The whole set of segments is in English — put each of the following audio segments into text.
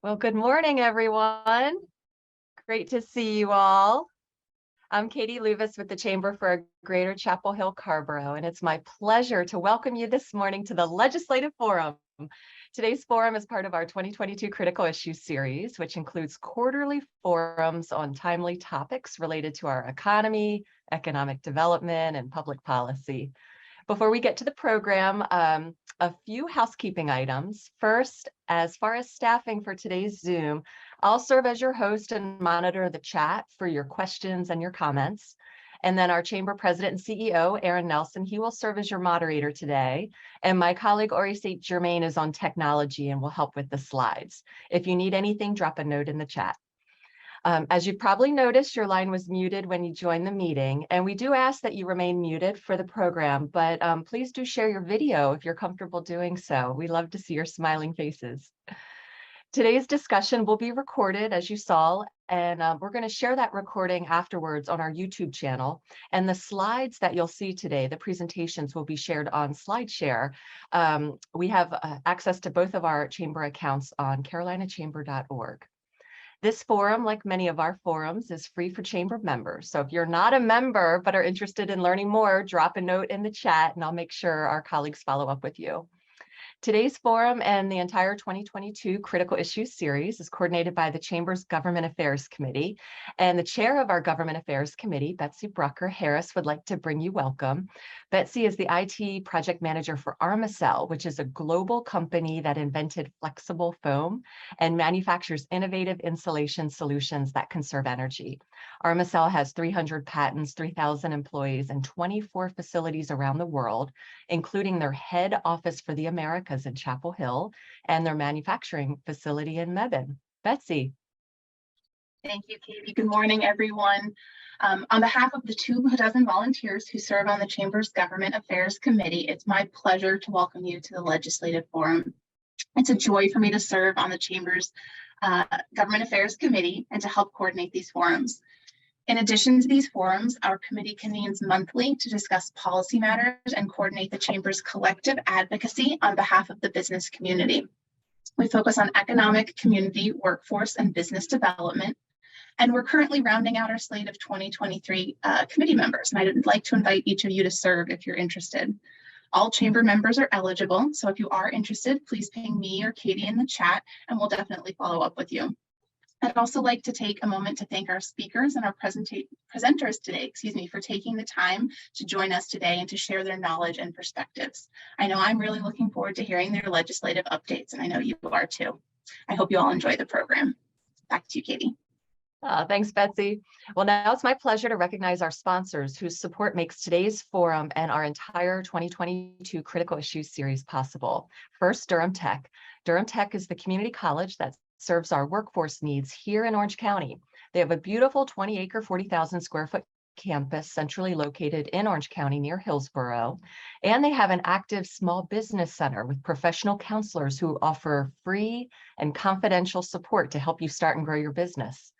Well, good morning, everyone. Great to see you all. I'm Katie Luvis with the Chamber for Greater Chapel Hill-Carrboro, and it's my pleasure to welcome you this morning to the Legislative Forum. Today's forum is part of our 2022 Critical Issues series, which includes quarterly forums on timely topics related to our economy, economic development, and public policy. Before we get to the program, a few housekeeping items. First, as far as staffing for today's Zoom, I'll serve as your host and monitor the chat for your questions and your comments. And then our Chamber President and CEO, Aaron Nelson, he will serve as your moderator today. And my colleague, Ori St. Germain, is on technology and will help with the slides. If you need anything, drop a note in the chat. As you've probably noticed, your line was muted when you joined the meeting, and we do ask that you remain muted for the program, but please do share your video if you're comfortable doing so. We love to see your smiling faces. Today's discussion will be recorded, as you saw, and we're going to share that recording afterwards on our YouTube channel. And the slides that you'll see today, the presentations, will be shared on SlideShare. We have access to both of our chamber accounts on carolinachamber.org. This forum, like many of our forums, is free for chamber members. So if you're not a member but are interested in learning more, drop a note in the chat and I'll make sure our colleagues follow up with you. Today's forum and the entire 2022 Critical Issues series is coordinated by the Chamber's Government Affairs Committee. And the chair of our Government Affairs Committee, Betsy Brucker-Harris, would like to bring you welcome. Betsy is the IT project manager for Armacell, which is a global company that invented flexible foam and manufactures innovative insulation solutions that conserve energy. Armacell has 300 patents, 3,000 employees, and 24 facilities around the world, including their head office for the Americas in Chapel Hill and their manufacturing facility in Mebane. Betsy. Thank you, Katie. Good morning, everyone. On behalf of the 24 volunteers who serve on the Chamber's Government Affairs Committee, it's my pleasure to welcome you to the Legislative Forum. It's a joy for me to serve on the Chamber's Government Affairs Committee and to help coordinate these forums. In addition to these forums, our committee convenes monthly to discuss policy matters and coordinate the Chamber's collective advocacy on behalf of the business community. We focus on economic, community, workforce, and business development. And we're currently rounding out our slate of 2023 committee members. And I'd like to invite each of you to serve if you're interested. All Chamber members are eligible. So if you are interested, please ping me or Katie in the chat, and we'll definitely follow up with you. I'd also like to take a moment to thank our speakers and our presenters today, for taking the time to join us today and to share their knowledge and perspectives. I know I'm really looking forward to hearing their legislative updates, and I know you are too. I hope you all enjoy the program. Back to you, Katie. Thanks, Betsy. Well, now it's my pleasure to recognize our sponsors whose support makes today's forum and our entire 2022 Critical Issues series possible. First, Durham Tech. Durham Tech is the community college that serves our workforce needs here in Orange County. They have a beautiful 20-acre, 40,000 square foot campus centrally located in Orange County near Hillsborough. And they have an active small business center with professional counselors who offer free and confidential support to help you start and grow your business.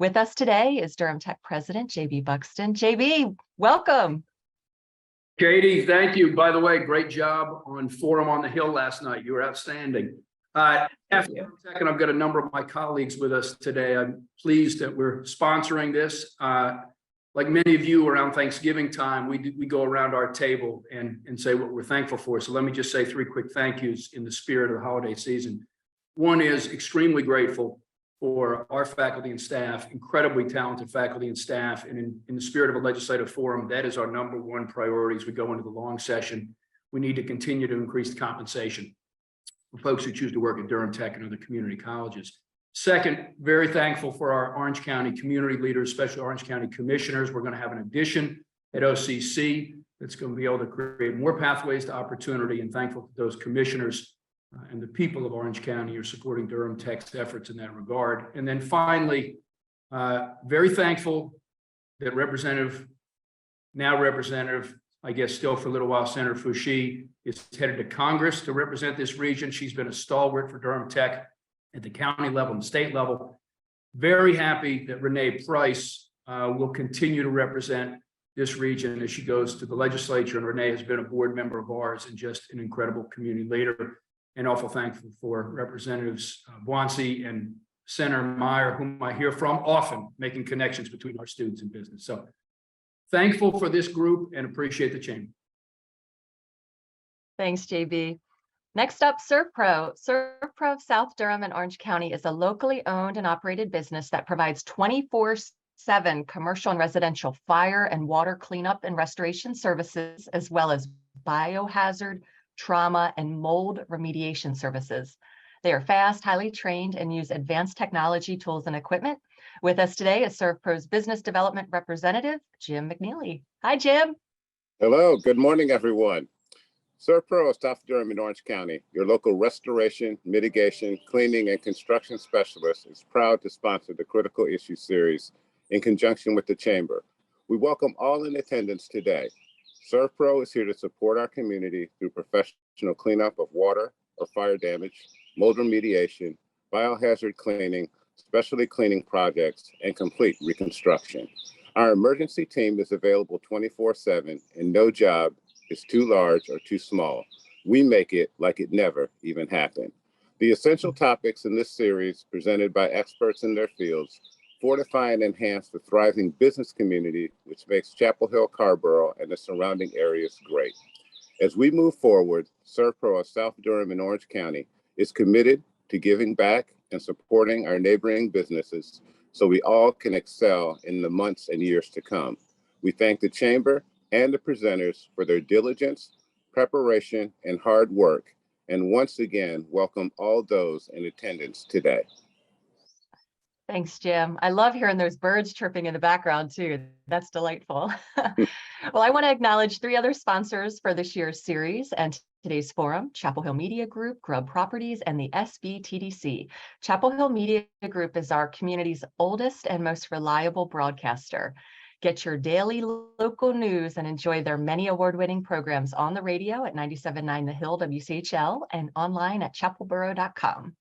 With us today is Durham Tech President, JB Buxton. JB, welcome. Katie, thank you. By the way, great job on Forum on the Hill last night. You were outstanding. After Durham Tech, and I've got a number of my colleagues with us today. I'm pleased that we're sponsoring this. Like many of you around Thanksgiving time, we go around our table and say what we're thankful for. So let me just say 3 quick thank yous in the spirit of the holiday season. One is extremely grateful for our faculty and staff, incredibly talented faculty and staff. And in the spirit of a legislative forum, that is our #1 priority as we go into the long session. We need to continue to increase compensation for folks who choose to work at Durham Tech and other community colleges. Second, very thankful for our Orange County community leaders, especially Orange County commissioners. We're going to have an addition at OCC that's going to be able to create more pathways to opportunity, and thankful to those commissioners and the people of Orange County are supporting Durham Tech's efforts in that regard. And then finally, very thankful that Representative, I guess still for a little while, Senator Foushee is headed to Congress to represent this region. She's been a stalwart for Durham Tech at the county level and state level. Very happy that Renee Price will continue to represent this region as she goes to the legislature. And Renee has been a board member of ours and just an incredible community leader. and awful thankful for Representatives Buonsi and Senator Meyer, whom I hear from often, making connections between our students and business. So thankful for this group and appreciate the chamber. Thanks, JB. Next up, Servpro. Servpro of South Durham and Orange County is a locally owned and operated business that provides 24/7 commercial and residential fire and water cleanup and restoration services, as well as biohazard, trauma, and mold remediation services. They are fast, highly trained, and use advanced technology, tools, and equipment. With us today is Servpro's business development representative, Jim McNeely. Hi, Jim. Hello, good morning, everyone. Servpro of South Durham and Orange County, your local restoration, mitigation, cleaning, and construction specialist, is proud to sponsor the Critical Issues Series in conjunction with the Chamber. We welcome all in attendance today. Servpro is here to support our community through professional cleanup of water or fire damage, mold remediation, biohazard cleaning, specialty cleaning projects, and complete reconstruction. Our emergency team is available 24/7, and no job is too large or too small. We make it like it never even happened. The essential topics in this series, presented by experts in their fields, fortify and enhance the thriving business community, which makes Chapel Hill-Carrboro and the surrounding areas great. As we move forward, Servpro of South Durham and Orange County is committed to giving back and supporting our neighboring businesses so we all can excel in the months and years to come. We thank the Chamber and the presenters for their diligence, preparation, and hard work, and once again, welcome all those in attendance today. Thanks, Jim. I love hearing those birds chirping in the background too. That's delightful. Well, I want to acknowledge 3 other sponsors for this year's series and today's forum: Chapel Hill Media Group, Grub Properties, and the SBTDC. Chapel Hill Media Group is our community's oldest and most reliable broadcaster. Get your daily local news and enjoy their many award-winning programs on the radio at 97.9 The Hill WCHL and online at chapelboro.com.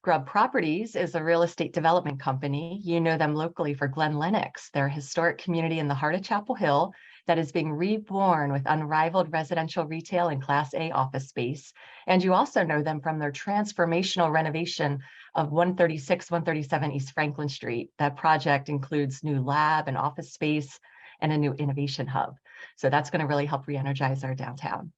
Grub Properties is a real estate development company. You know them locally for Glen Lennox, their historic community in the heart of Chapel Hill that is being reborn with unrivaled residential retail and Class A office space. And you also know them from their transformational renovation of 137 East Franklin Street. That project includes new lab and office space and a new innovation hub. So that's going to really help re-energize our downtown.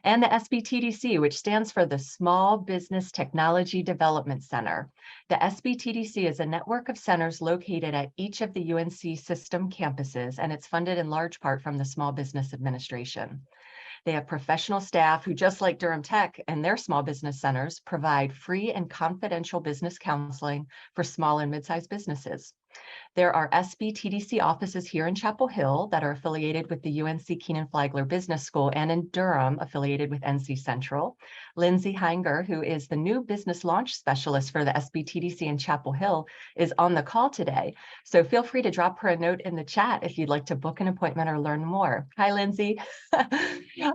And the SBTDC, which stands for the Small Business Technology Development Center. The SBTDC is a network of centers located at each of the UNC system campuses, and it's funded in large part from the Small Business Administration. They have professional staff who, just like Durham Tech and their small business centers, provide free and confidential business counseling for small and mid-sized businesses. There are SBTDC offices here in Chapel Hill that are affiliated with the UNC Keenan Flagler Business School, and in Durham affiliated with NC Central. Lindsay Heinger, who is the new business launch specialist for the SBTDC in Chapel Hill, is on the call today. So feel free to drop her a note in the chat if you'd like to book an appointment or learn more. Hi, Lindsay.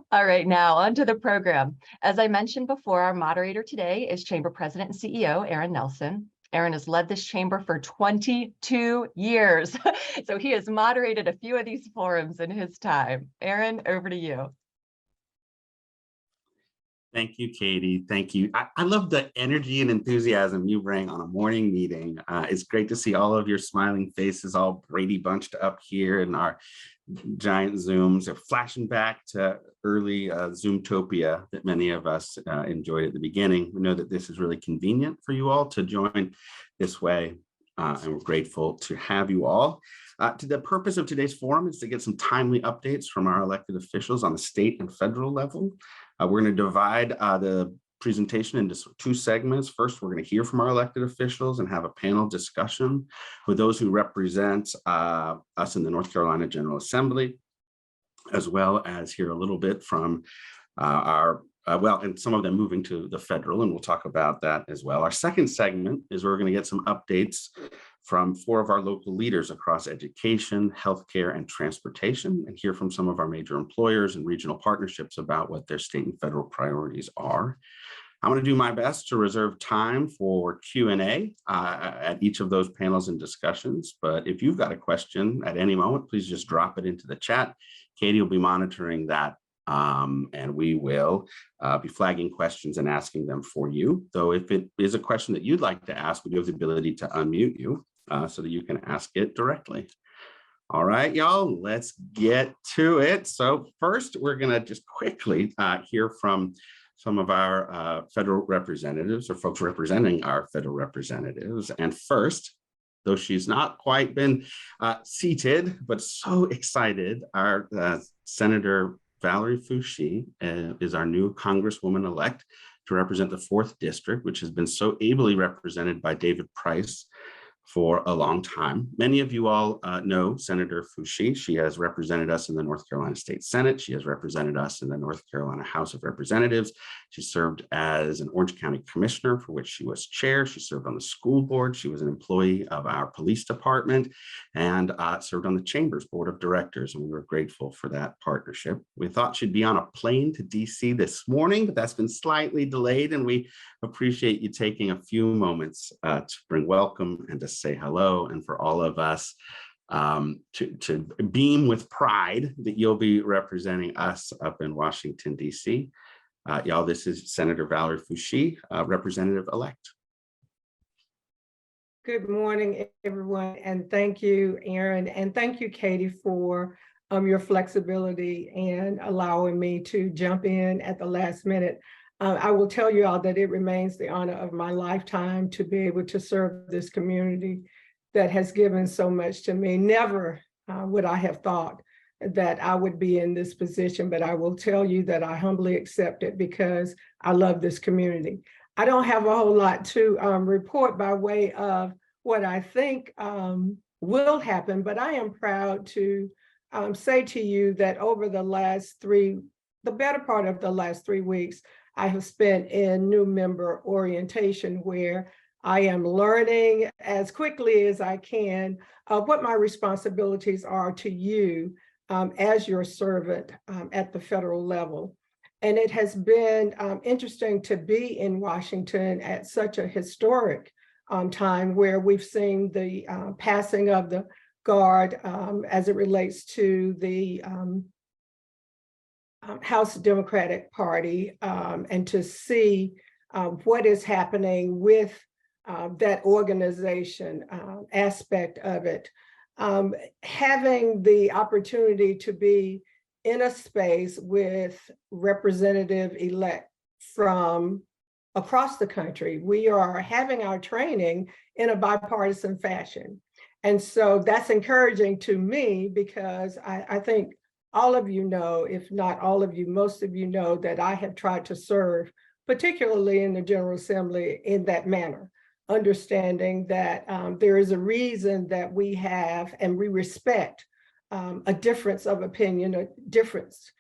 All right, now on to the program. As I mentioned before, our moderator today is Chamber President and CEO, Aaron Nelson. Aaron has led this chamber for 22 years. So he has moderated a few of these forums in his time. Aaron, over to you. Thank you, Katie. Thank you. I love the energy and enthusiasm you bring on a morning meeting. It's great to see all of your smiling faces all Brady bunched up here in our giant Zooms. They're flashing back to early Zoomtopia that many of us enjoyed at the beginning. We know that this is really convenient for you all to join this way, and we're grateful to have you all. The purpose of today's forum is to get some timely updates from our elected officials on the state and federal level. We're going to divide the presentation into 2 segments. First, we're going to hear from our elected officials and have a panel discussion with those who represent us in the North Carolina General Assembly, as well as hear a little bit from and some of them moving to the federal, and we'll talk about that as well. Our second segment is where we're going to get some updates from 4 of our local leaders across education, healthcare, and transportation, and hear from some of our major employers and regional partnerships about what their state and federal priorities are. I'm going to do my best to reserve time for Q&A at each of those panels and discussions, but if you've got a question at any moment, please just drop it into the chat. Katie will be monitoring that And we will be flagging questions and asking them for you. Though if it is a question that you'd like to ask, we do have the ability to unmute you so that you can ask it directly. All right, y'all, let's get to it. So first, we're going to just quickly hear from some of our federal representatives or folks representing our federal representatives. And first, though she's not quite been seated, but so excited, our Senator Valerie Foushee is our new Congresswoman-elect to represent the 4th District, which has been so ably represented by David Price for a long time. Many of you all know Senator Foushee. She has represented us in the North Carolina State Senate. She has represented us in the North Carolina House of Representatives. She served as an Orange County Commissioner, for which she was chair. She served on the school board. She was an employee of our police department and served on the Chamber's Board of Directors. And we were grateful for that partnership. We thought she'd be on a plane to DC this morning, but that's been slightly delayed. And we appreciate you taking a few moments to bring welcome and to say hello, and for all of us to beam with pride that you'll be representing us up in Washington, D.C. Y'all, this is Senator Valerie Foushee, Representative-elect. Good morning, everyone, and thank you, Aaron, and thank you, Katie, for your flexibility and allowing me to jump in at the last minute. I will tell you all that it remains the honor of my lifetime to be able to serve this community that has given so much to me. Never would I have thought that I would be in this position, but I will tell you that I humbly accept it because I love this community. I don't have a whole lot to report by way of what I think will happen, but I am proud to say to you that over the better part of the last 3 weeks, I have spent in new member orientation where I am learning as quickly as I can what my responsibilities are to you as your servant at the federal level. And it has been interesting to be in Washington at such a historic time where we've seen the passing of the guard as it relates to the House Democratic Party and to see what is happening with that organization aspect of it. Having the opportunity to be in a space with representative-elect from across the country, we are having our training in a bipartisan fashion. And so that's encouraging to me because I think all of you know, if not all of you, most of you know that I have tried to serve, particularly in the General Assembly, in that manner, understanding that there is a reason that we have and we respect a difference of opinion, a difference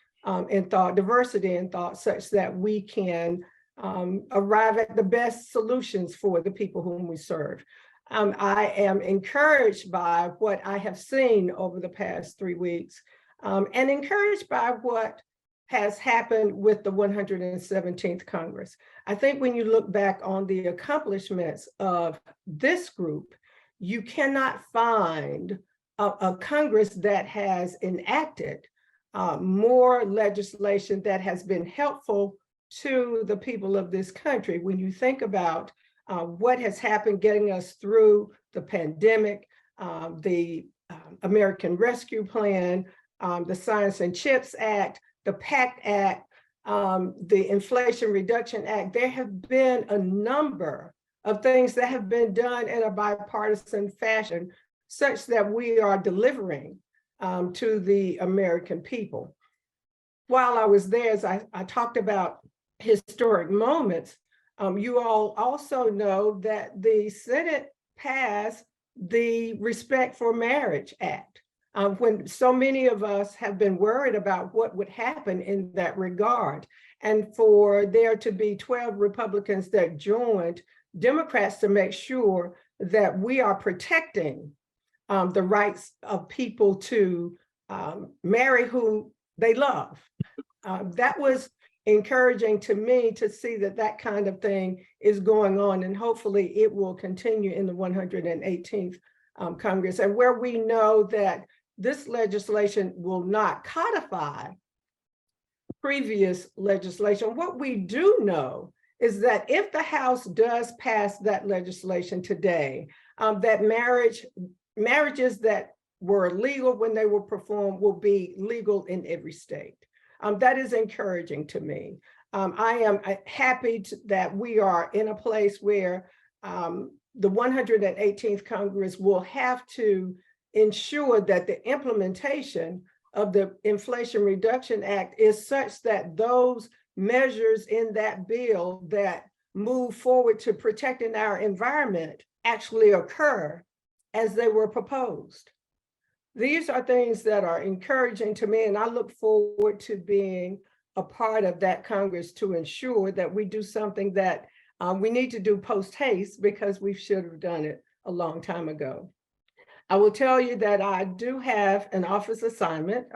in thought, diversity in thought, such that we can arrive at the best solutions for the people whom we serve. I am encouraged by what I have seen over the past 3 weeks and encouraged by what has happened with the 117th Congress. I think when you look back on the accomplishments of this group, you cannot find a Congress that has enacted more legislation that has been helpful to the people of this country. When you think about what has happened getting us through the pandemic, the American Rescue Plan, the Science and Chips Act, the PACT Act, the Inflation Reduction Act, there have been a number of things that have been done in a bipartisan fashion such that we are delivering to the American people. While I was there, as I talked about historic moments, you all also know that the Senate passed the Respect for Marriage Act. When so many of us have been worried about what would happen in that regard. And for there to be 12 Republicans that joined Democrats to make sure that we are protecting the rights of people to marry who they love. That was encouraging to me to see that that kind of thing is going on, and hopefully it will continue in the 118th Congress. And where we know that this legislation will not codify previous legislation. What we do know is that if the House does pass that legislation today, that marriages that were legal when they were performed will be legal in every state. That is encouraging to me. I am happy that we are in a place where the 118th Congress will have to ensure that the implementation of the Inflation Reduction Act is such that those measures in that bill that move forward to protecting our environment actually occur as they were proposed. These are things that are encouraging to me, and I look forward to being a part of that Congress to ensure that we do something that we need to do post haste because we should have done it a long time ago. I will tell you that I do have an office assignment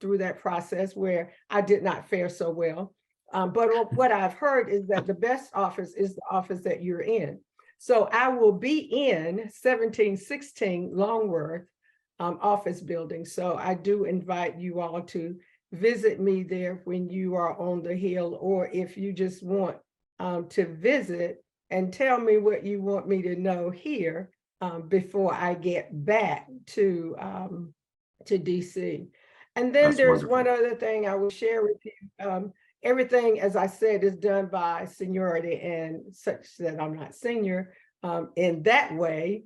through that process where I did not fare so well. But what I've heard is that the best office is the office that you're in. So I will be in 1716 Longworth office building. So I do invite you all to visit me there when you are on the Hill, or if you just want to visit and tell me what you want me to know here before I get back to DC. And then there's one other thing I will share with you. Everything, as I said, is done by seniority, and such that I'm not senior in that way.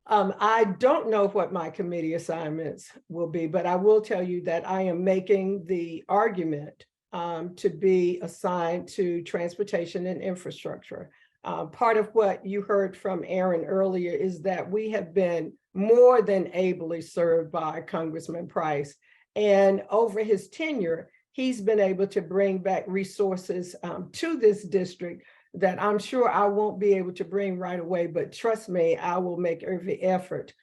I don't know what my committee assignments will be, but I will tell you that I am making the argument to be assigned to transportation and infrastructure. Part of what you heard from Aaron earlier is that we have been more than ably served by Congressman Price. And over his tenure, he's been able to bring back resources to this district that I'm sure I won't be able to bring right away, but trust me, I will make every effort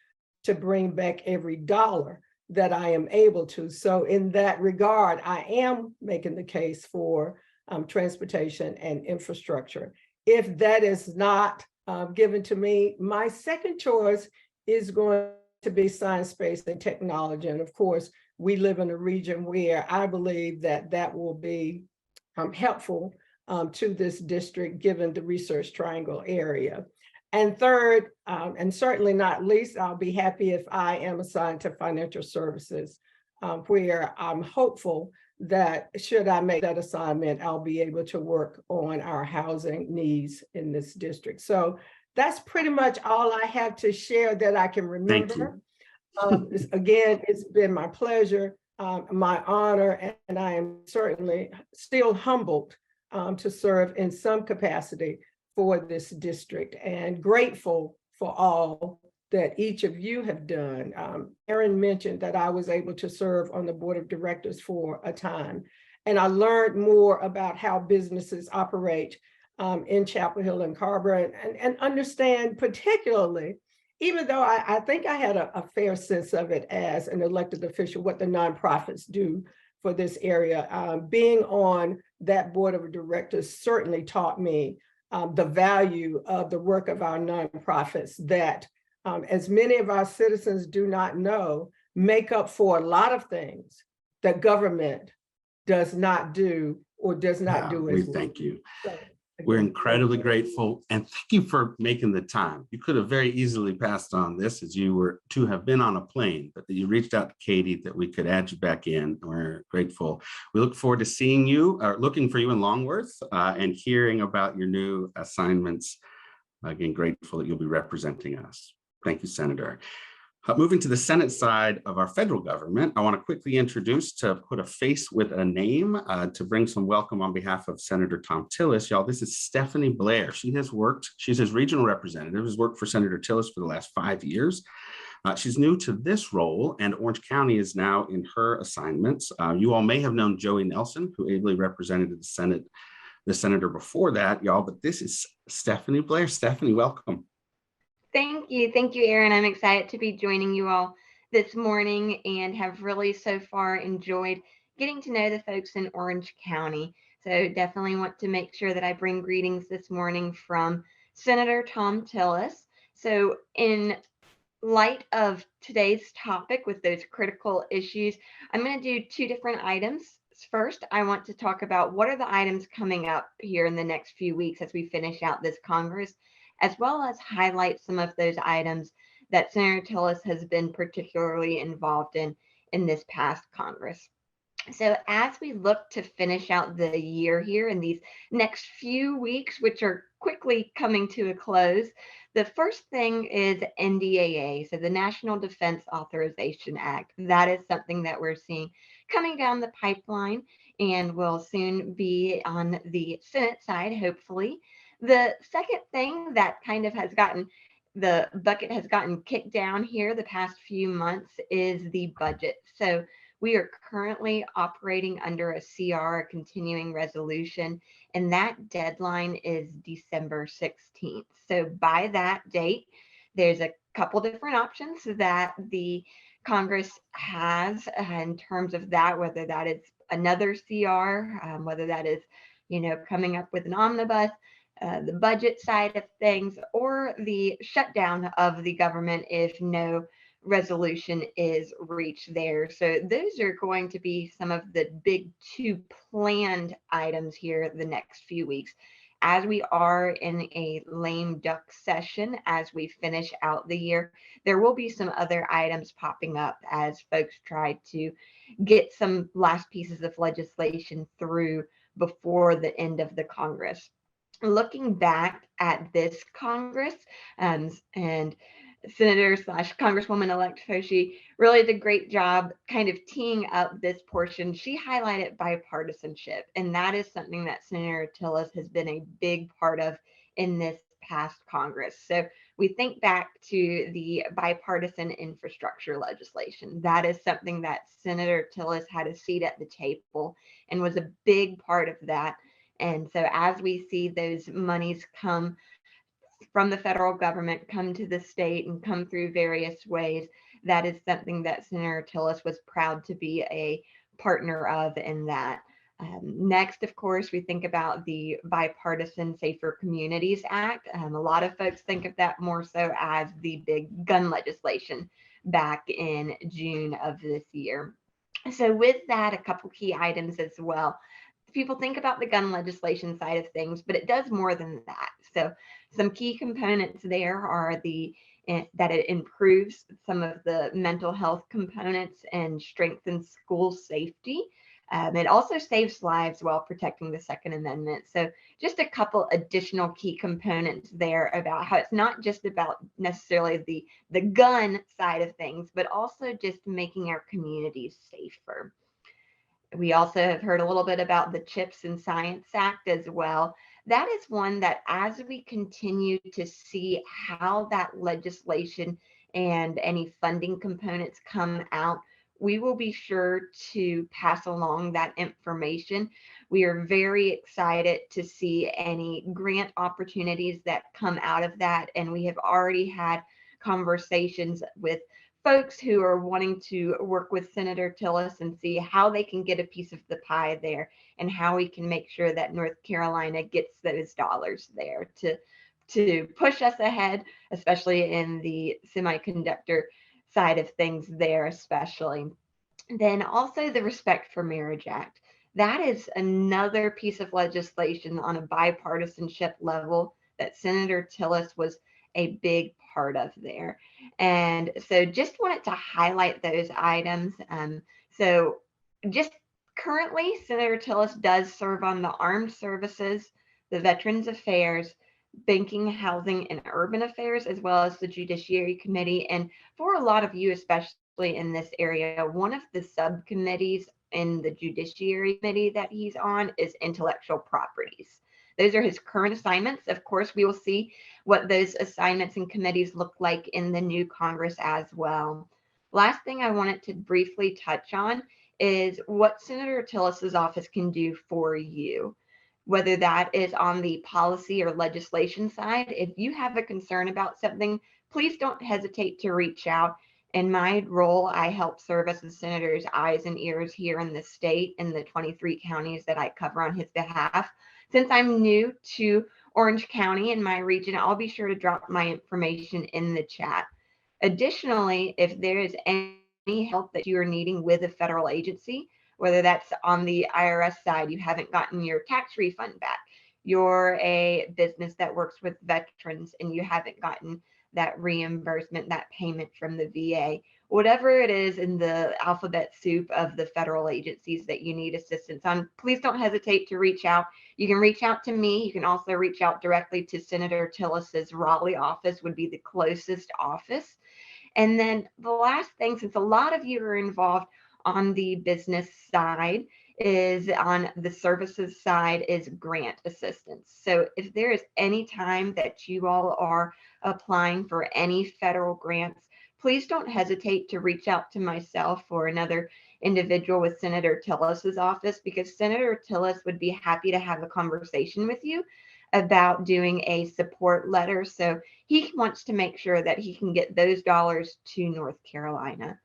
to bring back every dollar that I am able to. So in that regard, I am making the case for transportation and infrastructure. If that is not given to me, my second choice is going to be science, space, and technology. And of course, we live in a region where I believe that that will be helpful to this district, given the Research Triangle area. And third, and certainly not least, I'll be happy if I am assigned to financial services, where I'm hopeful that should I make that assignment, I'll be able to work on our housing needs in this district. So that's pretty much all I have to share that I can remember. Again, it's been my pleasure, my honor, and I am certainly still humbled to serve in some capacity for this district, and grateful for all that each of you have done. Aaron mentioned that I was able to serve on the board of directors for a time, and I learned more about how businesses operate in Chapel Hill and Carrboro, and understand particularly, even though I think I had a fair sense of it as an elected official, what the nonprofits do for this area. Being on that board of directors certainly taught me the value of the work of our nonprofits that, as many of our citizens do not know, make up for a lot of things that government does not do or does not do as well. Thank you. So, we're incredibly grateful, and thank you for making the time. You could have very easily passed on this, as you were to have been on a plane, but that you reached out to Katie that we could add you back in. We're grateful. We look forward to seeing you, or looking for you in Longworth, and hearing about your new assignments. Again, grateful that you'll be representing us. Thank you, Senator. Moving to the Senate side of our federal government, I want to quickly introduce, to put a face with a name, to bring some welcome on behalf of Senator Tom Tillis. Y'all, this is Stephanie Blair. She's his regional representative, has worked for Senator Tillis for the last 5 years. She's new to this role, and Orange County is now in her assignments. You all may have known Joey Nelson, who ably represented the senator before that, y'all, but this is Stephanie Blair. Stephanie, welcome. Thank you, Aaron. I'm excited to be joining you all this morning, and have really so far enjoyed getting to know the folks in Orange County. So definitely want to make sure that I bring greetings this morning from Senator Tom Tillis. So in light of today's topic with those critical issues, I'm going to do two different items. first, I want to talk about what are the items coming up here in the next few weeks as we finish out this Congress, as well as highlight some of those items that Senator Tillis has been particularly involved in this past Congress. So as we look to finish out the year here in these next few weeks, which are quickly coming to a close, the first thing is NDAA, so the National Defense Authorization Act. That is something that we're seeing coming down the pipeline and will soon be on the Senate side, hopefully. The second thing that kind of has gotten the bucket has gotten kicked down here the past few months is the budget. So we are currently operating under a CR, a continuing resolution, and that deadline is December 16th. So by that date, there's a couple different options that the Congress has in terms of that, whether that is another CR, whether that is, coming up with an omnibus, the budget side of things, or the shutdown of the government if no resolution is reached there. So those are going to be some of the big two planned items here the next few weeks. As we are in a lame duck session, as we finish out the year, there will be some other items popping up as folks try to get some last pieces of legislation through before the end of the Congress. Looking back at this Congress, and Senator / Congresswoman-elect Hoshi really did a great job kind of teeing up this portion. She highlighted bipartisanship, and that is something that Senator Tillis has been a big part of in this past Congress. So we think back to the bipartisan infrastructure legislation. That is something that Senator Tillis had a seat at the table and was a big part of that. And so as we see those monies come from the federal government, come to the state and come through various ways, that is something that Senator Tillis was proud to be a partner of in that. Next, of course, we think about the Bipartisan Safer Communities Act. A lot of folks think of that more so as the big gun legislation back in June of this year. So with that, a couple key items as well. People think about the gun legislation side of things, but it does more than that. So some key components there are that it improves some of the mental health components and strengthens school safety. It also saves lives while protecting the Second Amendment. So just a couple additional key components there about how it's not just about necessarily the gun side of things, but also just making our communities safer. We also have heard a little bit about the CHIPS and Science Act as well. That is one that as we continue to see how that legislation and any funding components come out, we will be sure to pass along that information. We are very excited to see any grant opportunities that come out of that. And we have already had conversations with folks who are wanting to work with Senator Tillis and see how they can get a piece of the pie there and how we can make sure that North Carolina gets those dollars there to push us ahead, especially in the semiconductor side of things there, especially. Then also the Respect for Marriage Act. That is another piece of legislation on a bipartisanship level that Senator Tillis was a big part of there. And so just wanted to highlight those items. So just currently, Senator Tillis does serve on the Armed Services, the Veterans Affairs, Banking, Housing, and Urban Affairs, as well as the Judiciary Committee. And for a lot of you, especially in this area, one of the subcommittees in the Judiciary Committee that he's on is intellectual properties. Those are his current assignments. Of course, we will see what those assignments and committees look like in the new Congress as well. Last thing I wanted to briefly touch on is what Senator Tillis's office can do for you, whether that is on the policy or legislation side. If you have a concern about something, please don't hesitate to reach out. In my role, I help serve as the senator's eyes and ears here in the state in the 23 counties that I cover on his behalf. Since I'm new to Orange County in my region, I'll be sure to drop my information in the chat. Additionally, if there is any help that you are needing with a federal agency, whether that's on the IRS side, you haven't gotten your tax refund back. You're a business that works with veterans and you haven't gotten that reimbursement, that payment from the VA, whatever it is in the alphabet soup of the federal agencies that you need assistance on, please don't hesitate to reach out. You can reach out to me. You can also reach out directly to Senator Tillis's Raleigh office, would be the closest office. And then the last thing, since a lot of you are involved on the business side, is on the services side is grant assistance. So if there is any time that you all are applying for any federal grants, please don't hesitate to reach out to myself or another individual with Senator Tillis's office, because Senator Tillis would be happy to have a conversation with you about doing a support letter. So he wants to make sure that he can get those dollars to North Carolina.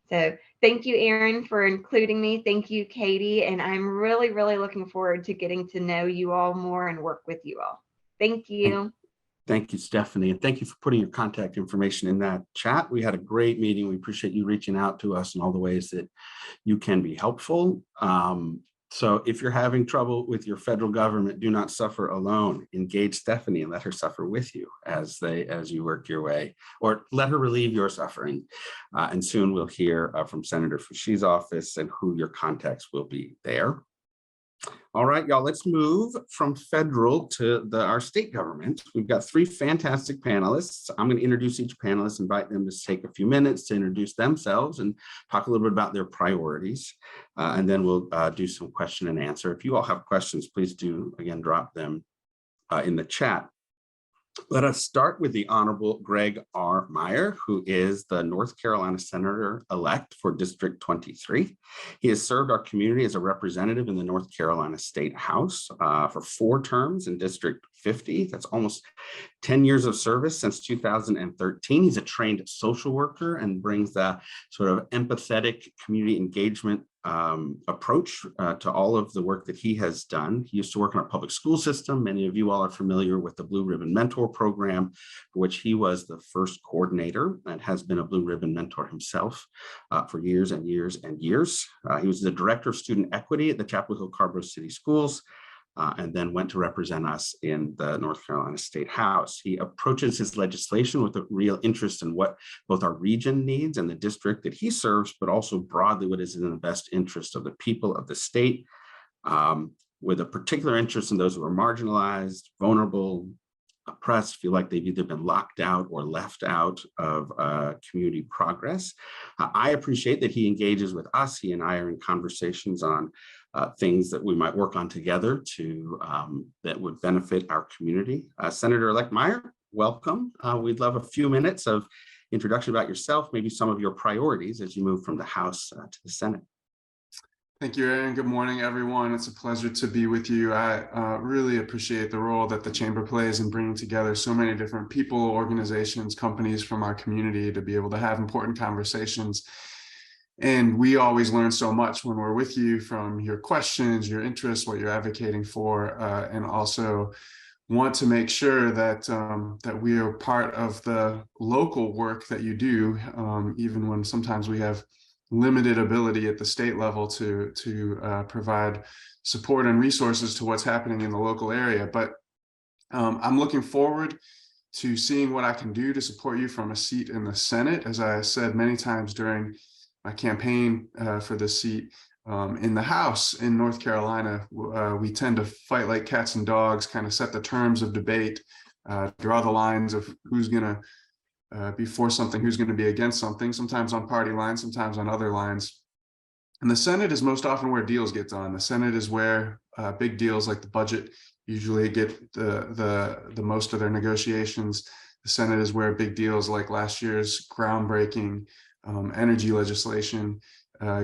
So thank you, Aaron, for including me. Thank you, Katie. And I'm really, really looking forward to getting to know you all more and work with you all. Thank you. Thank you, Stephanie. And thank you for putting your contact information in that chat. We had a great meeting. We appreciate you reaching out to us in all the ways that you can be helpful. So if you're having trouble with your federal government, do not suffer alone. Engage Stephanie and let her suffer with you as you work your way, or let her relieve your suffering. And soon we'll hear from Senator Foushie's office and who your contacts will be there. All right, y'all, let's move from federal to our state government. We've got three fantastic panelists. I'm going to introduce each panelist, invite them to take a few minutes to introduce themselves and talk a little bit about their priorities. And then we'll do some question and answer. If you all have questions, please do, again, drop them in the chat. Let us start with the Honorable Greg R. Meyer, who is the North Carolina Senator-elect for District 23. He has served our community as a representative in the North Carolina State House for 4 terms in District 50. That's almost 10 years of service since 2013. He's a trained social worker and brings that sort of empathetic community engagement approach to all of the work that he has done. He used to work in our public school system. Many of you all are familiar with the Blue Ribbon Mentor program, for which he was the first coordinator and has been a Blue Ribbon Mentor himself for years and years and years. He was the Director of Student Equity at the Chapel Hill-Carrboro City Schools, and then went to represent us in the North Carolina State House. He approaches his legislation with a real interest in what both our region needs and the district that he serves, but also broadly what is in the best interest of the people of the state, with a particular interest in those who are marginalized, vulnerable, oppressed, feel like they've either been locked out or left out of community progress. I appreciate that he engages with us. He and I are in conversations on things that we might work on together to that would benefit our community. Senator-elect Meyer, welcome. We'd love a few minutes of introduction about yourself, maybe some of your priorities as you move from the House to the Senate. Thank you, Aaron. Good morning, everyone. It's a pleasure to be with you. I really appreciate the role that the Chamber plays in bringing together so many different people, organizations, companies from our community to be able to have important conversations. And we always learn so much when we're with you from your questions, your interests, what you're advocating for, and also want to make sure that that we are part of the local work that you do, even when sometimes we have limited ability at the state level to provide support and resources to what's happening in the local area. But I'm looking forward to seeing what I can do to support you from a seat in the Senate. As I said many times during my campaign for this seat, in the House in North Carolina, we tend to fight like cats and dogs, kind of set the terms of debate, draw the lines of who's going to be for something, who's going to be against something, sometimes on party lines, sometimes on other lines. And the Senate is most often where deals get done. The Senate is where big deals like the budget usually get the most of their negotiations. The Senate is where big deals like last year's groundbreaking energy legislation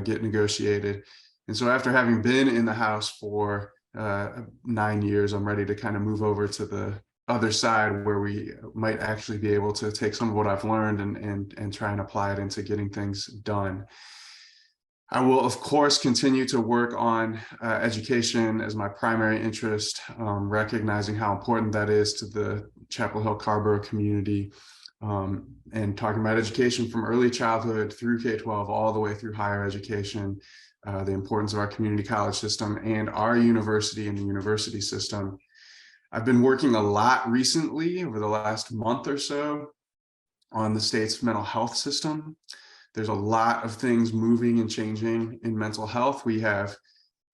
get negotiated. And so after having been in the House for 9 years, I'm ready to kind of move over to the other side where we might actually be able to take some of what I've learned and try and apply it into getting things done. I will, of course, continue to work on education as my primary interest, recognizing how important that is to the Chapel Hill-Carrboro community, and talking about education from early childhood through K-12 all the way through higher education. the importance of our community college system and our university and the university system. I've been working a lot recently over the last month or so on the state's mental health system. There's a lot of things moving and changing in mental health. We have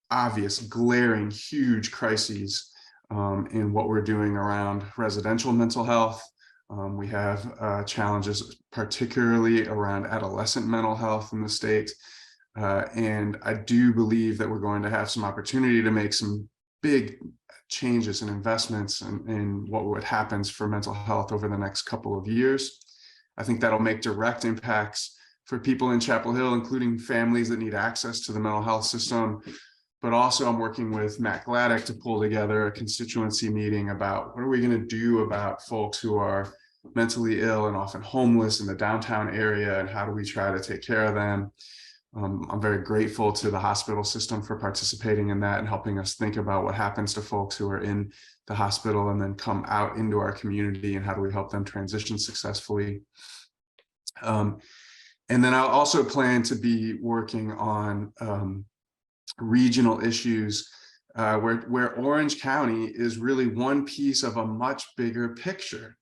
obvious, glaring, huge crises in what we're doing around residential mental health. We have challenges, particularly around adolescent mental health in the state. And I do believe that we're going to have some opportunity to make some big changes and investments in what happens for mental health over the next couple of years. I think that'll make direct impacts for people in Chapel Hill, including families that need access to the mental health system. But also I'm working with Matt Gladdick to pull together a constituency meeting about what are we going to do about folks who are mentally ill and often homeless in the downtown area, and how do we try to take care of them. I'm very grateful to the hospital system for participating in that and helping us think about what happens to folks who are in the hospital and then come out into our community, and how do we help them transition successfully. And then I'll also plan to be working on regional issues where Orange County is really one piece of a much bigger picture,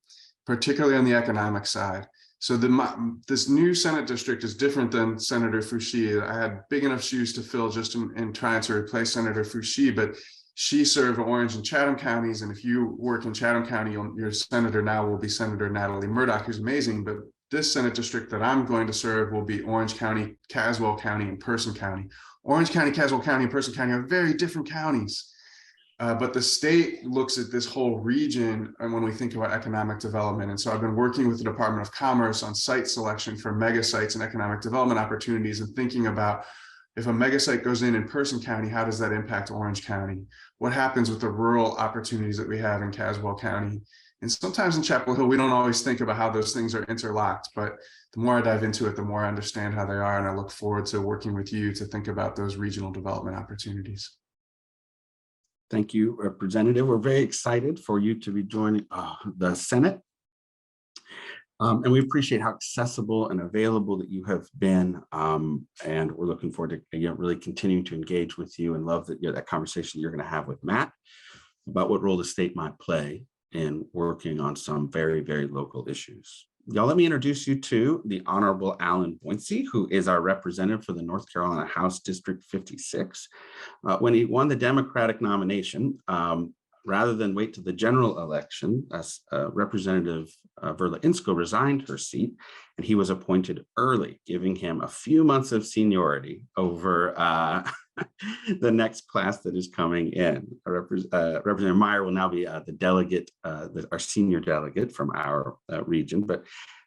particularly on the economic side. So this new Senate district is different than Senator Foushee. I had big enough shoes to fill just in trying to replace Senator Foushee, but she served Orange and Chatham counties. And if you work in Chatham County, your senator now will be Senator Natalie Murdoch, who's amazing. But this Senate district that I'm going to serve will be Orange County, Caswell County, and Person County. Orange County, Caswell County, and Person County are very different counties. But the state looks at this whole region and when we think about economic development. And so I've been working with the Department of Commerce on site selection for mega sites and economic development opportunities, and thinking about, if a mega site goes in Person County, how does that impact Orange County? What happens with the rural opportunities that we have in Caswell County? And sometimes in Chapel Hill, we don't always think about how those things are interlocked, but the more I dive into it, the more I understand how they are. And I look forward to working with you to think about those regional development opportunities. Thank you, Representative. We're very excited for you to be joining the Senate. And we appreciate how accessible and available that you have been. And we're looking forward to really continuing to engage with you, and love that conversation you're going to have with Matt about what role the state might play in working on some very, very local issues. Y'all, let me introduce you to the Honorable Alan Boincy, who is our representative for the North Carolina House District 56. When he won the Democratic nomination, rather than wait to the general election, Representative Verla Insko resigned her seat, and he was appointed early, giving him a few months of seniority over the next class that is coming in. Representative Meyer will now be the delegate, our senior delegate from our region. But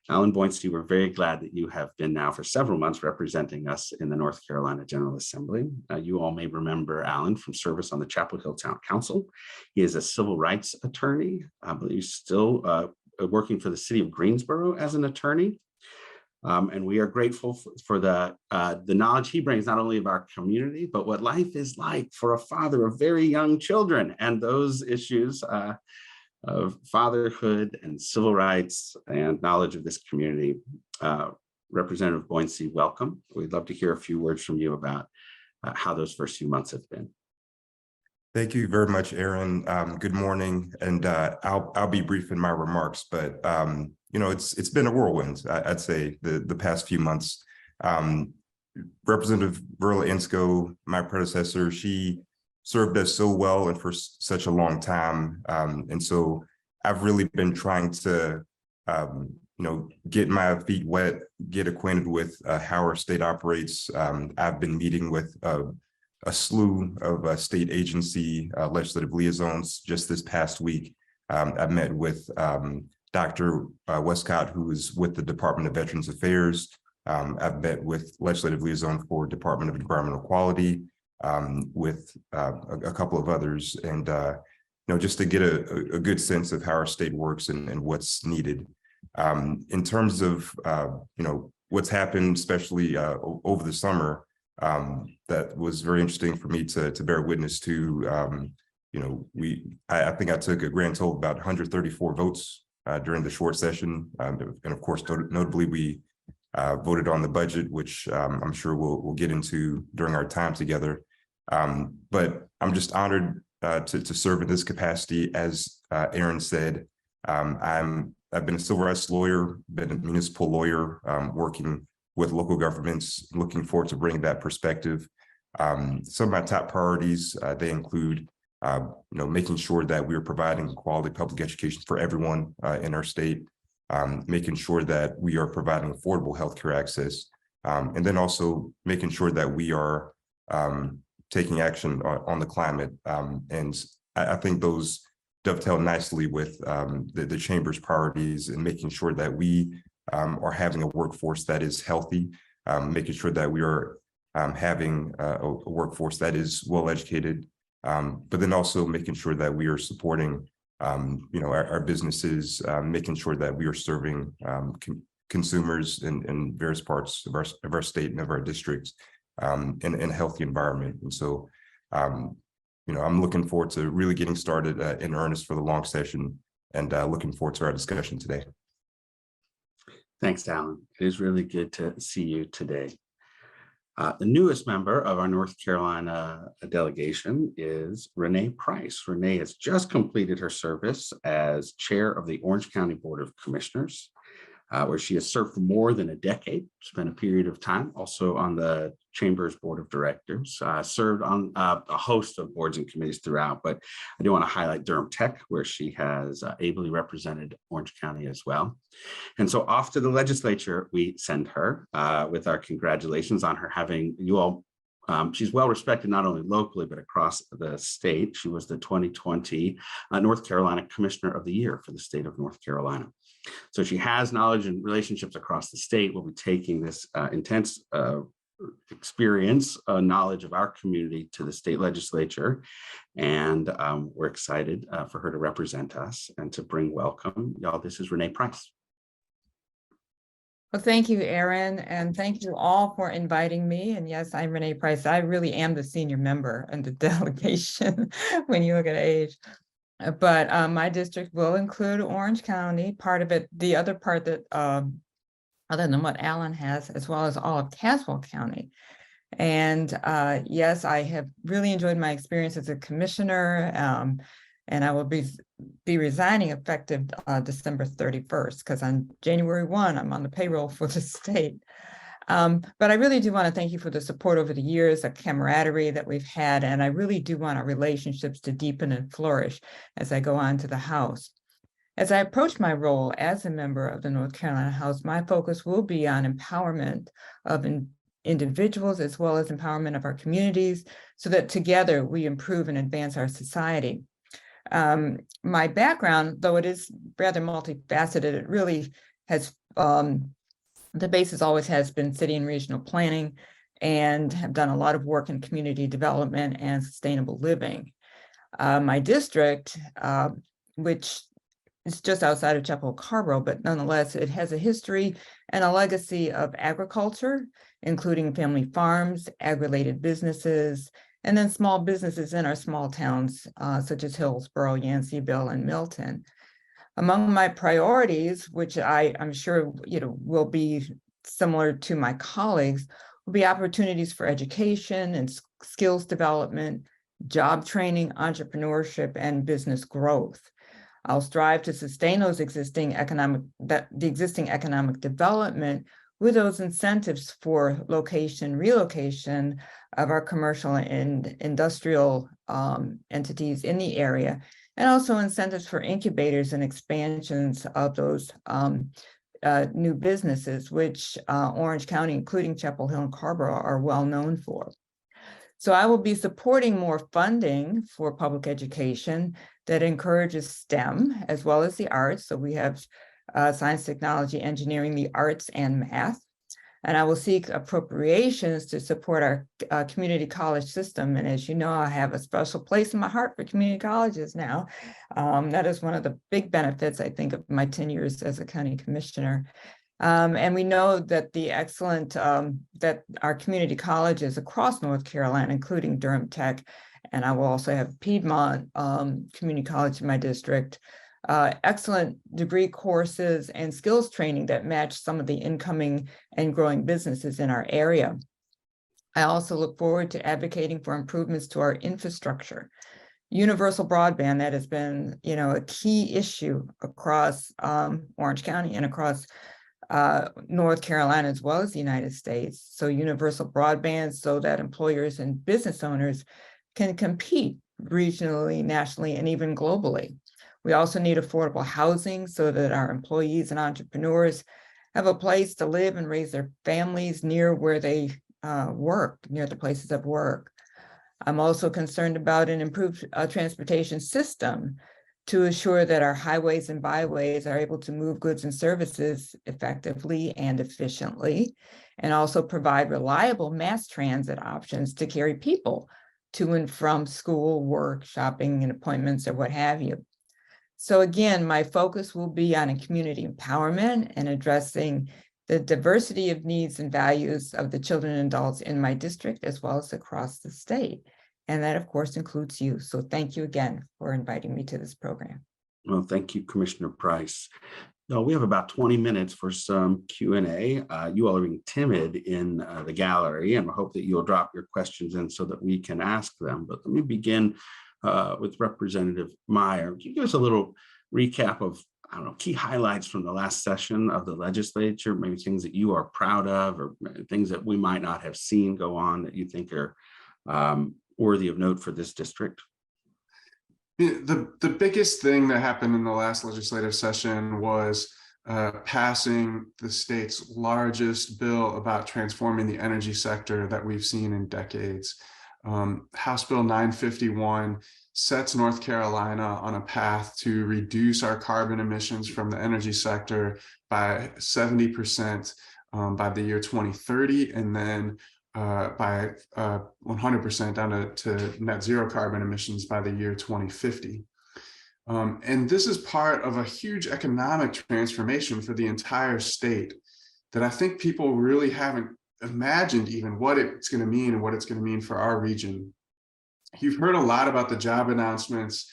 Alan Boincy, we're very glad that you have been now for several months representing us in the North Carolina General Assembly. You all may remember Alan from service on the Chapel Hill Town Council. He is a civil rights attorney. I believe he's still working for the city of Greensboro as an attorney. And we are grateful for the knowledge he brings, not only of our community, but what life is like for a father of very young children, and those issues of fatherhood and civil rights and knowledge of this community. Representative Boincy, welcome. We'd love to hear a few words from you about how those first few months have been. Thank you very much, Aaron. Good morning, and I'll be brief in my remarks, but it's been a whirlwind, I'd say, the past few months. Representative Verla Insko, my predecessor, she served us so well and for such a long time, and so I've really been trying to get my feet wet, get acquainted with how our state operates. I've been meeting with a slew of state agency legislative liaisons just this past week. I met with Dr. Westcott, who is with the Department of Veterans Affairs. I've met with legislative liaison for Department of Environmental Quality, with a couple of others, and just to get a good sense of how our state works and what's needed. In terms of what's happened, especially over the summer, that was very interesting for me to bear witness to. I think I took a grand total of about 134 votes during the short session, and of course, notably, we voted on the budget, which I'm sure we'll get into during our time together. But I'm just honored to serve in this capacity. As Aaron said, I've been a civil rights lawyer, been a municipal lawyer, working with local governments, looking forward to bringing that perspective. Some of my top priorities, they include making sure that we are providing quality public education for everyone in our state, making sure that we are providing affordable healthcare access, and then also making sure that we are taking action on the climate. And I think those dovetail nicely with the Chamber's priorities and making sure that we are having a workforce that is healthy, making sure that we are having a workforce that is well educated, but then also making sure that we are supporting our businesses, making sure that we are serving consumers in various parts of our state and of our districts in a healthy environment. And so I'm looking forward to really getting started in earnest for the long session, and looking forward to our discussion today. Thanks, Alan. It is really good to see you today. The newest member of our North Carolina delegation is Renee Price. Renee has just completed her service as chair of the Orange County Board of Commissioners, where she has served for more than a decade, spent a period of time also on the Chamber's Board of Directors, served on a host of boards and committees throughout, but I do want to highlight Durham Tech, where she has ably represented Orange County as well. And so off to the legislature, we send her with our congratulations on her having you all. She's well respected not only locally, but across the state. She was the 2020 North Carolina Commissioner of the Year for the state of North Carolina. So she has knowledge and relationships across the state. We'll be taking this intense experience, knowledge of our community to the state legislature. And we're excited for her to represent us and to bring welcome. Y'all, this is Renee Price. Well, thank you, Aaron, and thank you all for inviting me. And yes, I'm Renee Price. I really am the senior member in the delegation when you look at age. But my district will include Orange County, part of it, the other part that, other than what Alan has, as well as all of Caswell County. And yes, I have really enjoyed my experience as a commissioner, and I will be resigning effective December 31st, because on January 1, I'm on the payroll for the state. But I really do want to thank you for the support over the years, the camaraderie that we've had, and I really do want our relationships to deepen and flourish as I go on to the House. As I approach my role as a member of the North Carolina House, my focus will be on empowerment of individuals as well as empowerment of our communities, so that together we improve and advance our society. My background, though it is rather multifaceted, it really has, the basis always has been city and regional planning, and have done a lot of work in community development and sustainable living. My district, which is just outside of Chapel Hill-Carrboro, but nonetheless, it has a history and a legacy of agriculture, including family farms, ag-related businesses, and then small businesses in our small towns, such as Hillsborough, Yanceyville, and Milton. Among my priorities, which I'm sure will be similar to my colleagues, will be opportunities for education and skills development, job training, entrepreneurship, and business growth. I'll strive to sustain those the existing economic development with those incentives for relocation of our commercial and industrial entities in the area, and also incentives for incubators and expansions of those new businesses, which Orange County, including Chapel Hill and Carrboro, are well known for. So I will be supporting more funding for public education that encourages STEM as well as the arts. So we have science, technology, engineering, the arts, and math. And I will seek appropriations to support our community college system. And as you know, I have a special place in my heart for community colleges now. That is one of the big benefits, I think, of my 10 years as a county commissioner. And we know that the excellent, that our community colleges across North Carolina, including Durham Tech, and I will also have Piedmont Community College in my district, excellent degree courses and skills training that match some of the incoming and growing businesses in our area. I also look forward to advocating for improvements to our infrastructure. Universal broadband, that has been, a key issue across Orange County and across North Carolina, as well as the United States. So universal broadband so that employers and business owners can compete regionally, nationally, and even globally. We also need affordable housing so that our employees and entrepreneurs have a place to live and raise their families near where they work, near the places of work. I'm also concerned about an improved transportation system to assure that our highways and byways are able to move goods and services effectively and efficiently, and also provide reliable mass transit options to carry people to and from school, work, shopping, and appointments, or what have you. So again, my focus will be on community empowerment and addressing the diversity of needs and values of the children and adults in my district, as well as across the state. And that, of course, includes you. So thank you again for inviting me to this program. Well, thank you, Commissioner Price. Now, we have about 20 minutes for some Q&A. You all are being timid in the gallery, and I hope that you'll drop your questions in so that we can ask them. But let me begin with Representative Meyer. Can you give us a little recap of, key highlights from the last session of the legislature, maybe things that you are proud of, or things that we might not have seen go on that you think are worthy of note for this district? The biggest thing that happened in the last legislative session was passing the state's largest bill about transforming the energy sector that we've seen in decades. House Bill 951 sets North Carolina on a path to reduce our carbon emissions from the energy sector by 70% by the year 2030, and then by 100% down to net zero carbon emissions by the year 2050. And this is part of a huge economic transformation for the entire state that I think people really haven't imagined even what it's going to mean and what it's going to mean for our region. You've heard a lot about the job announcements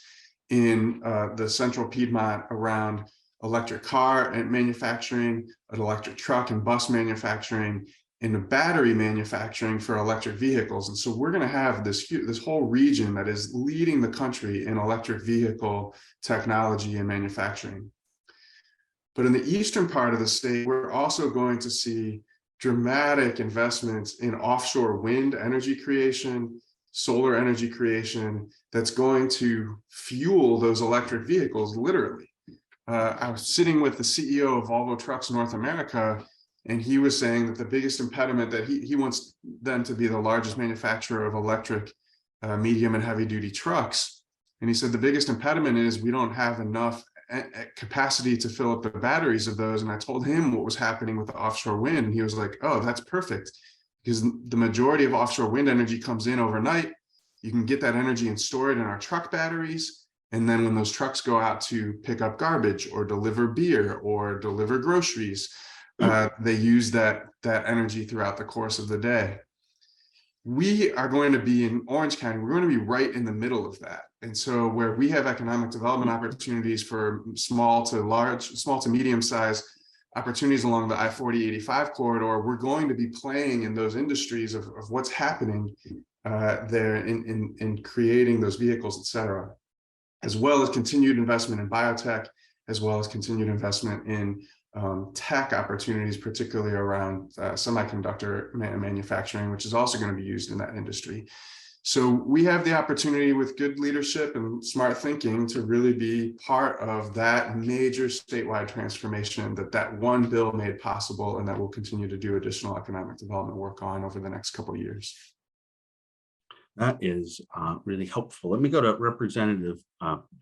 in the central Piedmont around electric car and manufacturing, electric truck and bus manufacturing, and the battery manufacturing for electric vehicles. And so we're going to have this whole region that is leading the country in electric vehicle technology and manufacturing. But in the eastern part of the state, we're also going to see dramatic investments in offshore wind energy creation, solar energy creation, that's going to fuel those electric vehicles, literally. I was sitting with the CEO of Volvo Trucks North America, and he was saying that the biggest impediment, that he wants them to be the largest manufacturer of electric medium and heavy duty trucks. And he said the biggest impediment is we don't have enough capacity to fill up the batteries of those. And I told him what was happening with the offshore wind. And he was like, oh, that's perfect. Because the majority of offshore wind energy comes in overnight. You can get that energy and store it in our truck batteries. And then when those trucks go out to pick up garbage or deliver beer or deliver groceries, they use that energy throughout the course of the day. We are going to be in Orange County, we're going to be right in the middle of that. And so where we have economic development opportunities for small to medium sized opportunities along the I-40-85 corridor, we're going to be playing in those industries of what's happening there in creating those vehicles, et cetera, as well as continued investment in biotech, as well as continued investment in tech opportunities, particularly around semiconductor manufacturing, which is also going to be used in that industry. So we have the opportunity with good leadership and smart thinking to really be part of that major statewide transformation that one bill made possible, and that we'll continue to do additional economic development work on over the next couple of years. That is really helpful. Let me go to Representative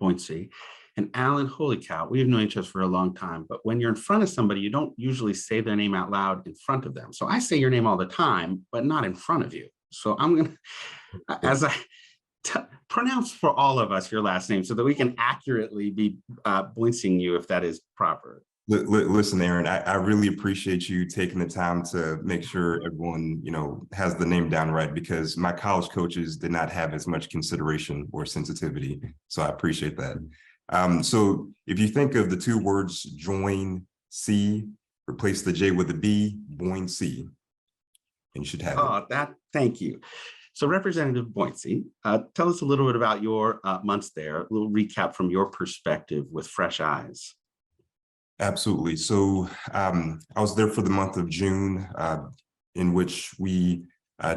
Boincy. And Alan, holy cow, we've known each other for a long time, but when you're in front of somebody, you don't usually say their name out loud in front of them. So I say your name all the time, but not in front of you. So I'm going to, as I pronounce for all of us your last name so that we can accurately be Boincing you if that is proper. Listen, Aaron, I really appreciate you taking the time to make sure everyone, has the name down right, because my college coaches did not have as much consideration or sensitivity. So I appreciate that. So if you think of the two words join C, replace the J with a B, Boyne C. And you should have it. Thank you. So Representative Boyne, tell us a little bit about your months there, a little recap from your perspective with fresh eyes. Absolutely. So I was there for the month of June, in which we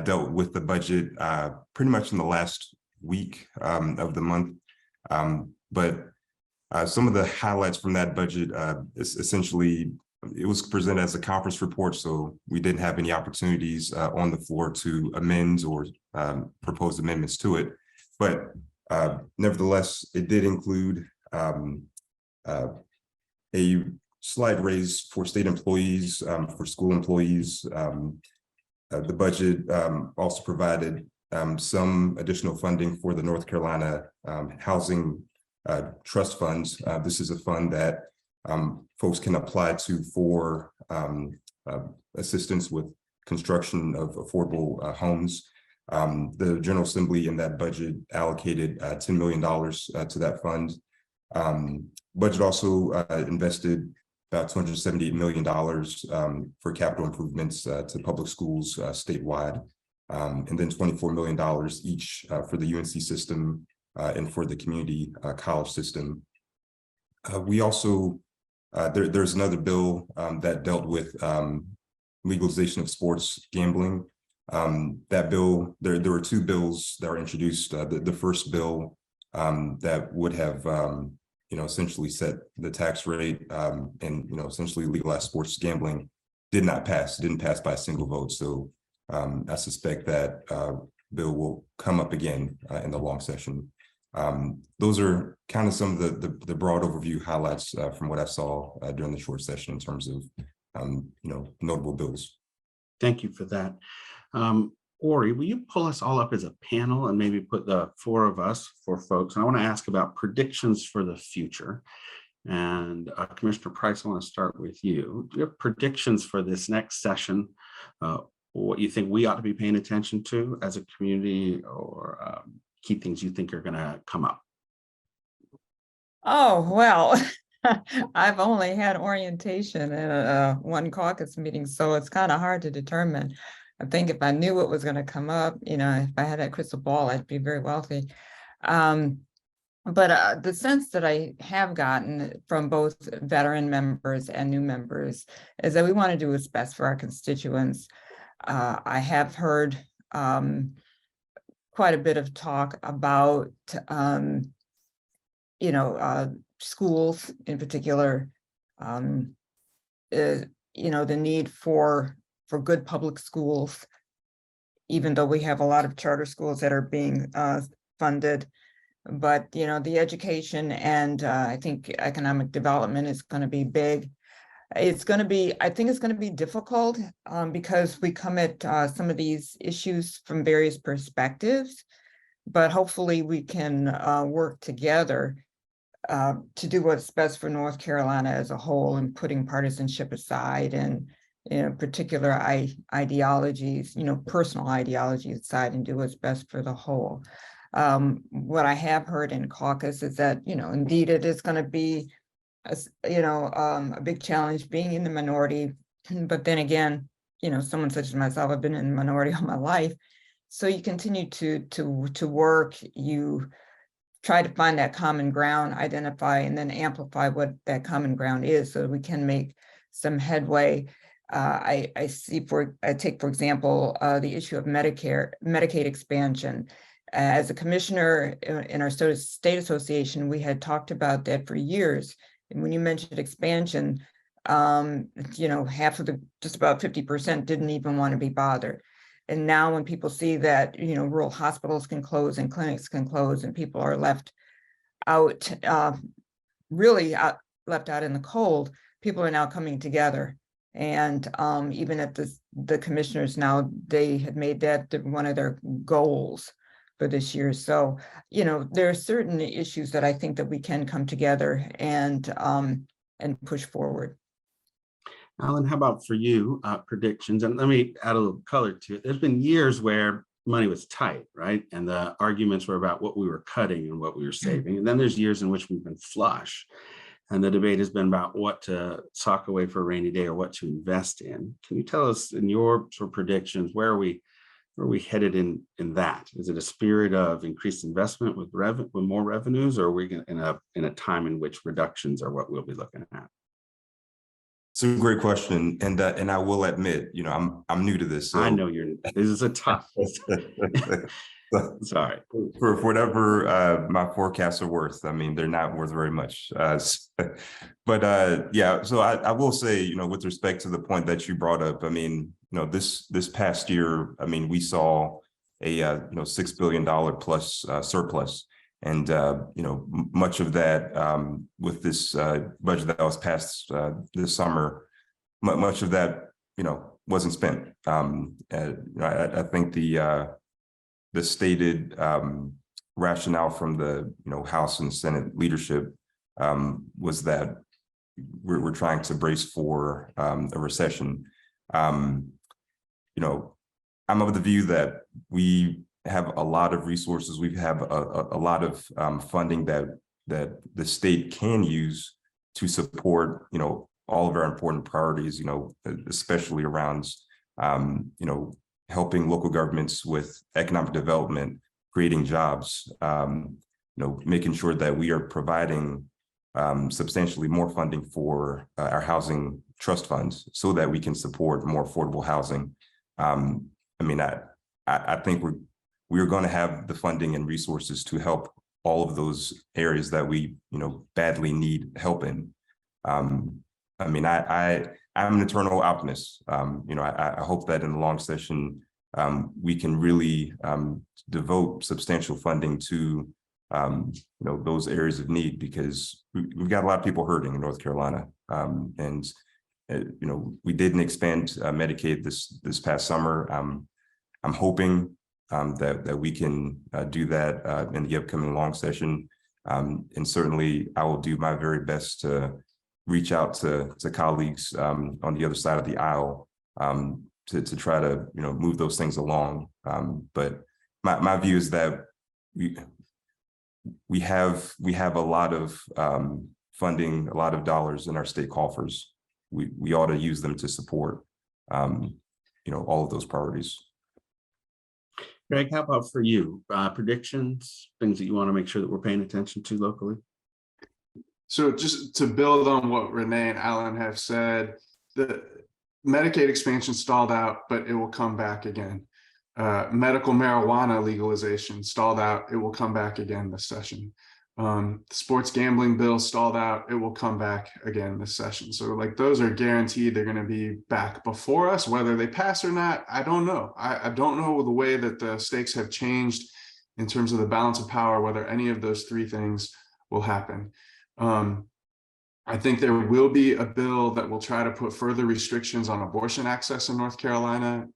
dealt with the budget pretty much in the last week of the month. But some of the highlights from that budget is essentially, it was presented as a conference report, so we didn't have any opportunities on the floor to amend or propose amendments to it. But nevertheless, it did include a slight raise for state employees, for school employees. The budget also provided some additional funding for the North Carolina Housing Trust Funds. This is a fund that folks can apply to for assistance with construction of affordable homes. The General Assembly in that budget allocated $10 million to that fund. Budget also invested about $278 million for capital improvements to public schools statewide, and then $24 million each for the UNC system and for the community college system. We also, there's another bill that dealt with legalization of sports gambling. That bill, there were two bills that were introduced. The first bill that would have essentially set the tax rate and essentially legalize sports gambling didn't pass by a single vote. So I suspect that bill will come up again in the long session. Those are kind of some of the broad overview highlights from what I saw during the short session in terms of notable bills. Thank you for that. Ori, will you pull us all up as a panel and maybe put the four of us for folks? And I want to ask about predictions for the future. And Commissioner Price, I want to start with you. Do you have predictions for this next session? What you think we ought to be paying attention to as a community, or key things you think are going to come up? Oh, well, I've only had orientation and one caucus meeting, so it's kind of hard to determine. I think if I knew what was going to come up, if I had a crystal ball, I'd be very wealthy. But the sense that I have gotten from both veteran members and new members is that we want to do what's best for our constituents. I have heard quite a bit of talk about, schools in particular, the need for good public schools, even though we have a lot of charter schools that are being funded. But, the education and I think economic development is going to be big. I think it's going to be difficult because we come at some of these issues from various perspectives, but hopefully we can work together to do what's best for North Carolina as a whole, and putting partisanship aside and particular ideologies, personal ideologies aside, and do what's best for the whole. What I have heard in caucus is that, indeed it is going to be, a big challenge being in the minority. But then again, someone such as myself, I've been in the minority all my life. So you continue to work, you try to find that common ground, identify, and then amplify what that common ground is so that we can make some headway. I take, for example, the issue of Medicaid expansion. As a commissioner in our state association, we had talked about that for years. And when you mentioned expansion, just about 50% didn't even want to be bothered. And now when people see that, rural hospitals can close and clinics can close and people are left out, left out in the cold, people are now coming together. And even at the commissioners now, they had made that one of their goals for this year. So, there are certain issues that I think that we can come together and push forward. Alan, how about for you, predictions? And let me add a little color to it. There's been years where money was tight, right? And the arguments were about what we were cutting and what we were saving. And then there's years in which we've been flush. And the debate has been about what to sock away for a rainy day or what to invest in. Can you tell us in your sort of predictions, where are we headed in that? Is it a spirit of increased investment with more revenues, or are we in a time in which reductions are what we'll be looking at? It's a great question, and I will admit, I'm new to this. So I know this is a tough. Sorry. For whatever my forecasts are worth, I mean, they're not worth very much. But yeah, so I will say, with respect to the point that you brought up, I mean, this past year, I mean, we saw a $6 billion plus surplus. And, much of that with this budget that was passed this summer, much of that, wasn't spent. I think the stated rationale from the, House and Senate leadership was that we're trying to brace for a recession. I'm of the view that we have a lot of resources. We have a lot of funding that the state can use to support, all of our important priorities, especially around, helping local governments with economic development, creating jobs, making sure that we are providing substantially more funding for our housing trust funds so that we can support more affordable housing. I mean, I think we're going to have the funding and resources to help all of those areas that we, badly need help in. I mean, I'm an eternal optimist. I hope that in the long session, we can really devote substantial funding to, those areas of need, because we've got a lot of people hurting in North Carolina. And we didn't expand Medicaid this past summer. I'm hoping that we can do that in the upcoming long session. And certainly I will do my very best to reach out to colleagues on the other side of the aisle to try to, move those things along. But my view is that we have a lot of funding, a lot of dollars in our state coffers. We ought to use them to support, all of those priorities. Greg, how about for you? Predictions, things that you want to make sure that we're paying attention to locally? So just to build on what Renee and Alan have said, the Medicaid expansion stalled out, but it will come back again. Medical marijuana legalization stalled out. It will come back again this session. The sports gambling bill stalled out. It will come back again this session. So like those are guaranteed. They're going to be back before us. Whether they pass or not, I don't know. I don't know the way that the stakes have changed in terms of the balance of power, whether any of those three things will happen. I think there will be a bill that will try to put further restrictions on abortion access in North Carolina.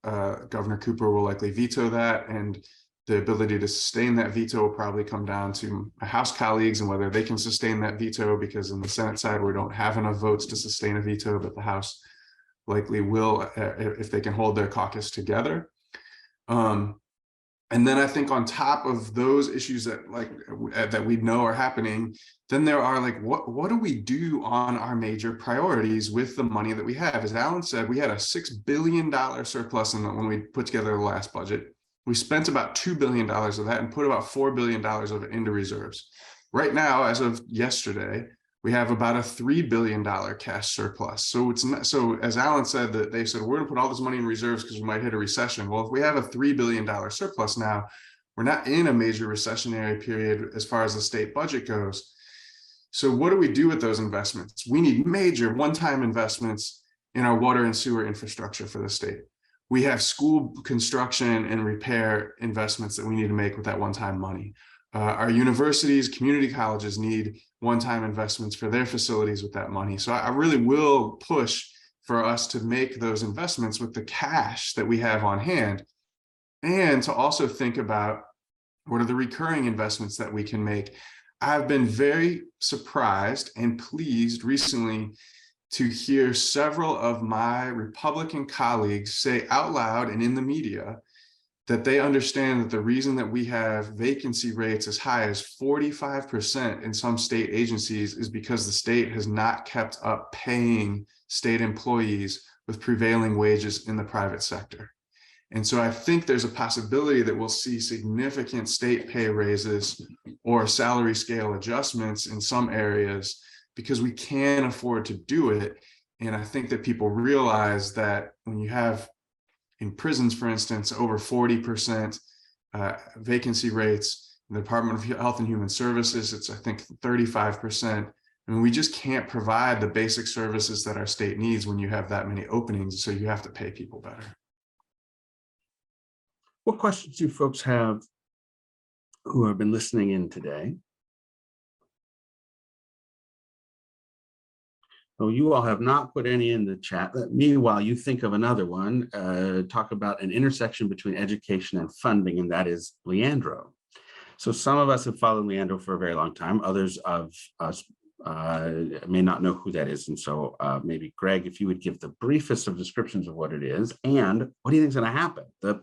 Governor Cooper will likely veto that, and the ability to sustain that veto will probably come down to my House colleagues and whether they can sustain that veto, because in the Senate side, we don't have enough votes to sustain a veto, but the House likely will if they can hold their caucus together. And then I think on top of those issues that we know are happening, then there are what do we do on our major priorities with the money that we have? As Alan said, we had a $6 billion surplus when we put together the last budget. We spent about $2 billion of that and put about $4 billion of it into reserves. Right now, as of yesterday, we have about a $3 billion cash surplus. So it's not, so as Alan said, that they said, we're gonna put all this money in reserves because we might hit a recession. Well, if we have a $3 billion surplus now, we're not in a major recessionary period as far as the state budget goes. So what do we do with those investments? We need major one-time investments in our water and sewer infrastructure for the state. We have school construction and repair investments that we need to make with that one-time money. Our universities, community colleges need one-time investments for their facilities with that money. So I really will push for us to make those investments with the cash that we have on hand, and to also think about what are the recurring investments that we can make. I've been very surprised and pleased recently to hear several of my Republican colleagues say out loud and in the media that they understand that the reason that we have vacancy rates as high as 45% in some state agencies is because the state has not kept up paying state employees with prevailing wages in the private sector. And so I think there's a possibility that we'll see significant state pay raises or salary scale adjustments in some areas because we can afford to do it. And I think that people realize that when you have in prisons, for instance, over 40% vacancy rates, in the Department of Health and Human Services, it's I think 35%. I mean, we just can't provide the basic services that our state needs when you have that many openings. So you have to pay people better. What questions do folks have who have been listening in today? So you all have not put any in the chat. Meanwhile, you think of another one, talk about an intersection between education and funding, and that is Leandro. So some of us have followed Leandro for a very long time. Others of us may not know who that is. And so maybe Greg, if you would give the briefest of descriptions of what it is and what do you think is going to happen? It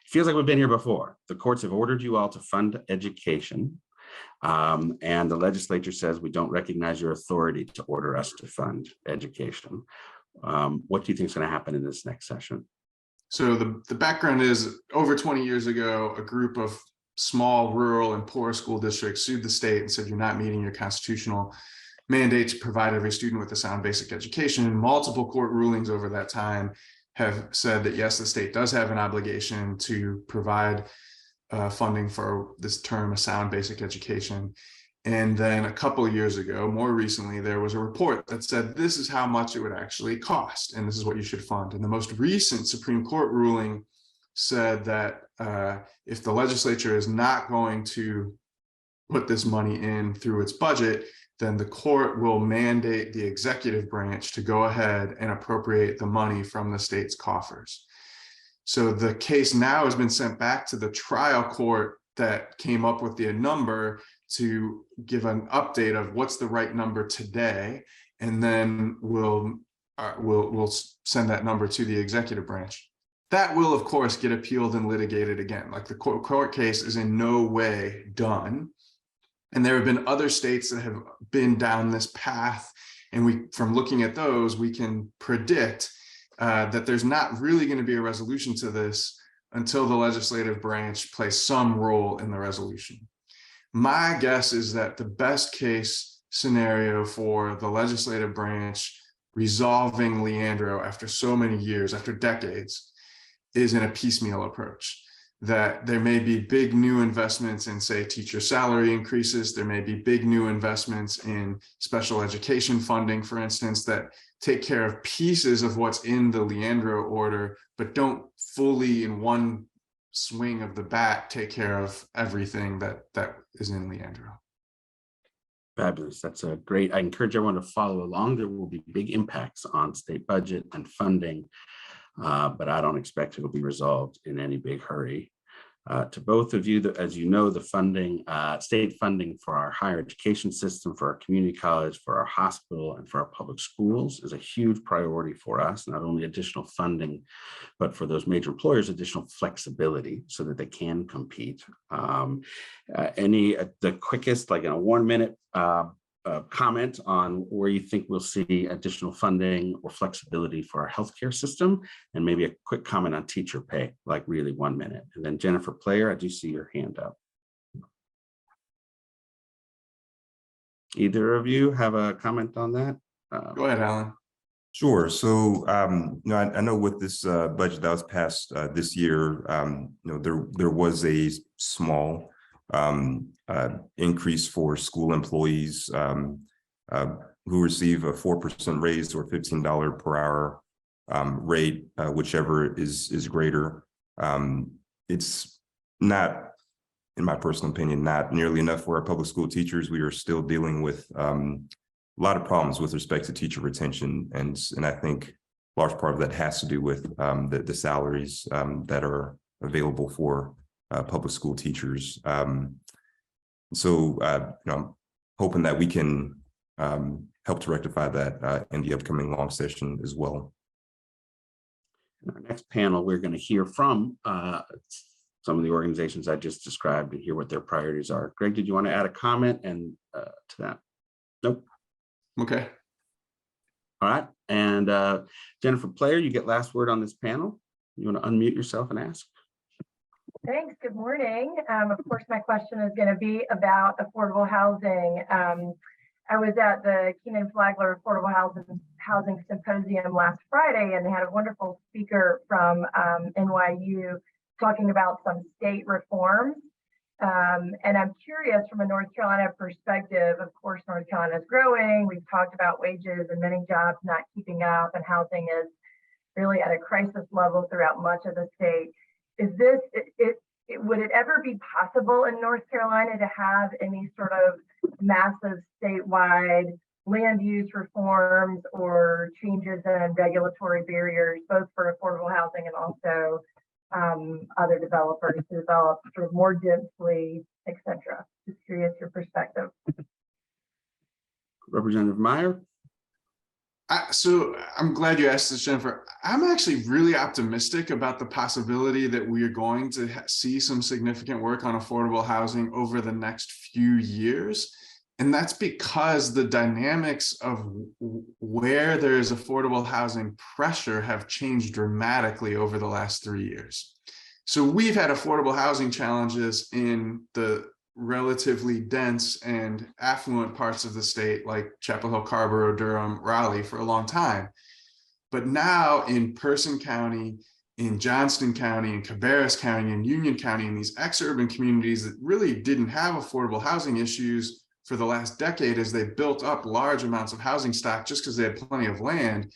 feels like we've been here before. The courts have ordered you all to fund education. And the legislature says we don't recognize your authority to order us to fund education. What do you think is going to happen in this next session? So the background is over 20 years ago, a group of small, rural, and poor school districts sued the state and said, you're not meeting your constitutional mandate to provide every student with a sound basic education. And multiple court rulings over that time have said that, yes, the state does have an obligation to provide funding for this term, a sound basic education. And then a couple of years ago, more recently, there was a report that said this is how much it would actually cost, and this is what you should fund. And the most recent Supreme Court ruling said that if the legislature is not going to put this money in through its budget, then the court will mandate the executive branch to go ahead and appropriate the money from the state's coffers. So the case now has been sent back to the trial court that came up with the number to give an update of what's the right number today, and then we'll send that number to the executive branch. That will, of course, get appealed and litigated again. Like the court case is in no way done. And there have been other states that have been down this path. And from looking at those, we can predict that there's not really going to be a resolution to this until the legislative branch plays some role in the resolution. My guess is that the best case scenario for the legislative branch resolving Leandro after so many years, after decades, is in a piecemeal approach. That there may be big new investments in, say, teacher salary increases. There may be big new investments in special education funding, for instance, that take care of pieces of what's in the Leandro order, but don't fully in one swing of the bat take care of everything that is in Leandro. Fabulous. That's a great, I encourage everyone to follow along. There will be big impacts on state budget and funding, but I don't expect it will be resolved in any big hurry. To both of you, as you know, the funding, state funding for our higher education system, for our community college, for our hospital, and for our public schools is a huge priority for us. Not only additional funding, but for those major employers, additional flexibility so that they can compete. The quickest, like in a 1 minute comment on where you think we'll see additional funding or flexibility for our healthcare system, and maybe a quick comment on teacher pay, like really 1 minute. And then Jennifer Player, I do see your hand up. Either of you have a comment on that? Go ahead, Alan. Sure. So, I know with this budget that was passed this year, there was a small increase for school employees who receive a 4% raise or $15 per hour rate, whichever is greater. It's not, in my personal opinion, not nearly enough for our public school teachers. We are still dealing with a lot of problems with respect to teacher retention, and I think a large part of that has to do with the salaries that are available for public school teachers. So I'm hoping that we can help to rectify that in the upcoming long session as well. In our next panel, we're going to hear from some of the organizations I just described and hear what their priorities are. Greg, did you want to add a comment and to that? Nope. Okay. All right. And Jennifer Player, you get last word on this panel. You want to unmute yourself and ask? Thanks. Good morning. Of course, my question is going to be about affordable housing. I was at the Keenan Flagler Affordable Housing Symposium last Friday, and they had a wonderful speaker from NYU talking about some state reforms. And I'm curious from a North Carolina perspective. Of course, North Carolina is growing. We've talked about wages and many jobs not keeping up, and housing is really at a crisis level throughout much of the state. Is this, would it ever be possible in North Carolina to have any sort of massive statewide land use reforms or changes in regulatory barriers, both for affordable housing and also other developers to develop sort of more densely, et cetera? Just curious your perspective. Representative Meyer? So I'm glad you asked this, Jennifer. I'm actually really optimistic about the possibility that we are going to see some significant work on affordable housing over the next few years. And that's because the dynamics of where there is affordable housing pressure have changed dramatically over the last 3 years. So we've had affordable housing challenges in the relatively dense and affluent parts of the state like Chapel Hill-Carrboro, Durham, Raleigh for a long time. But now in Person County, in Johnston County, in Cabarrus County, in Union County, in these ex-urban communities that really didn't have affordable housing issues for the last decade as they built up large amounts of housing stock just because they had plenty of land,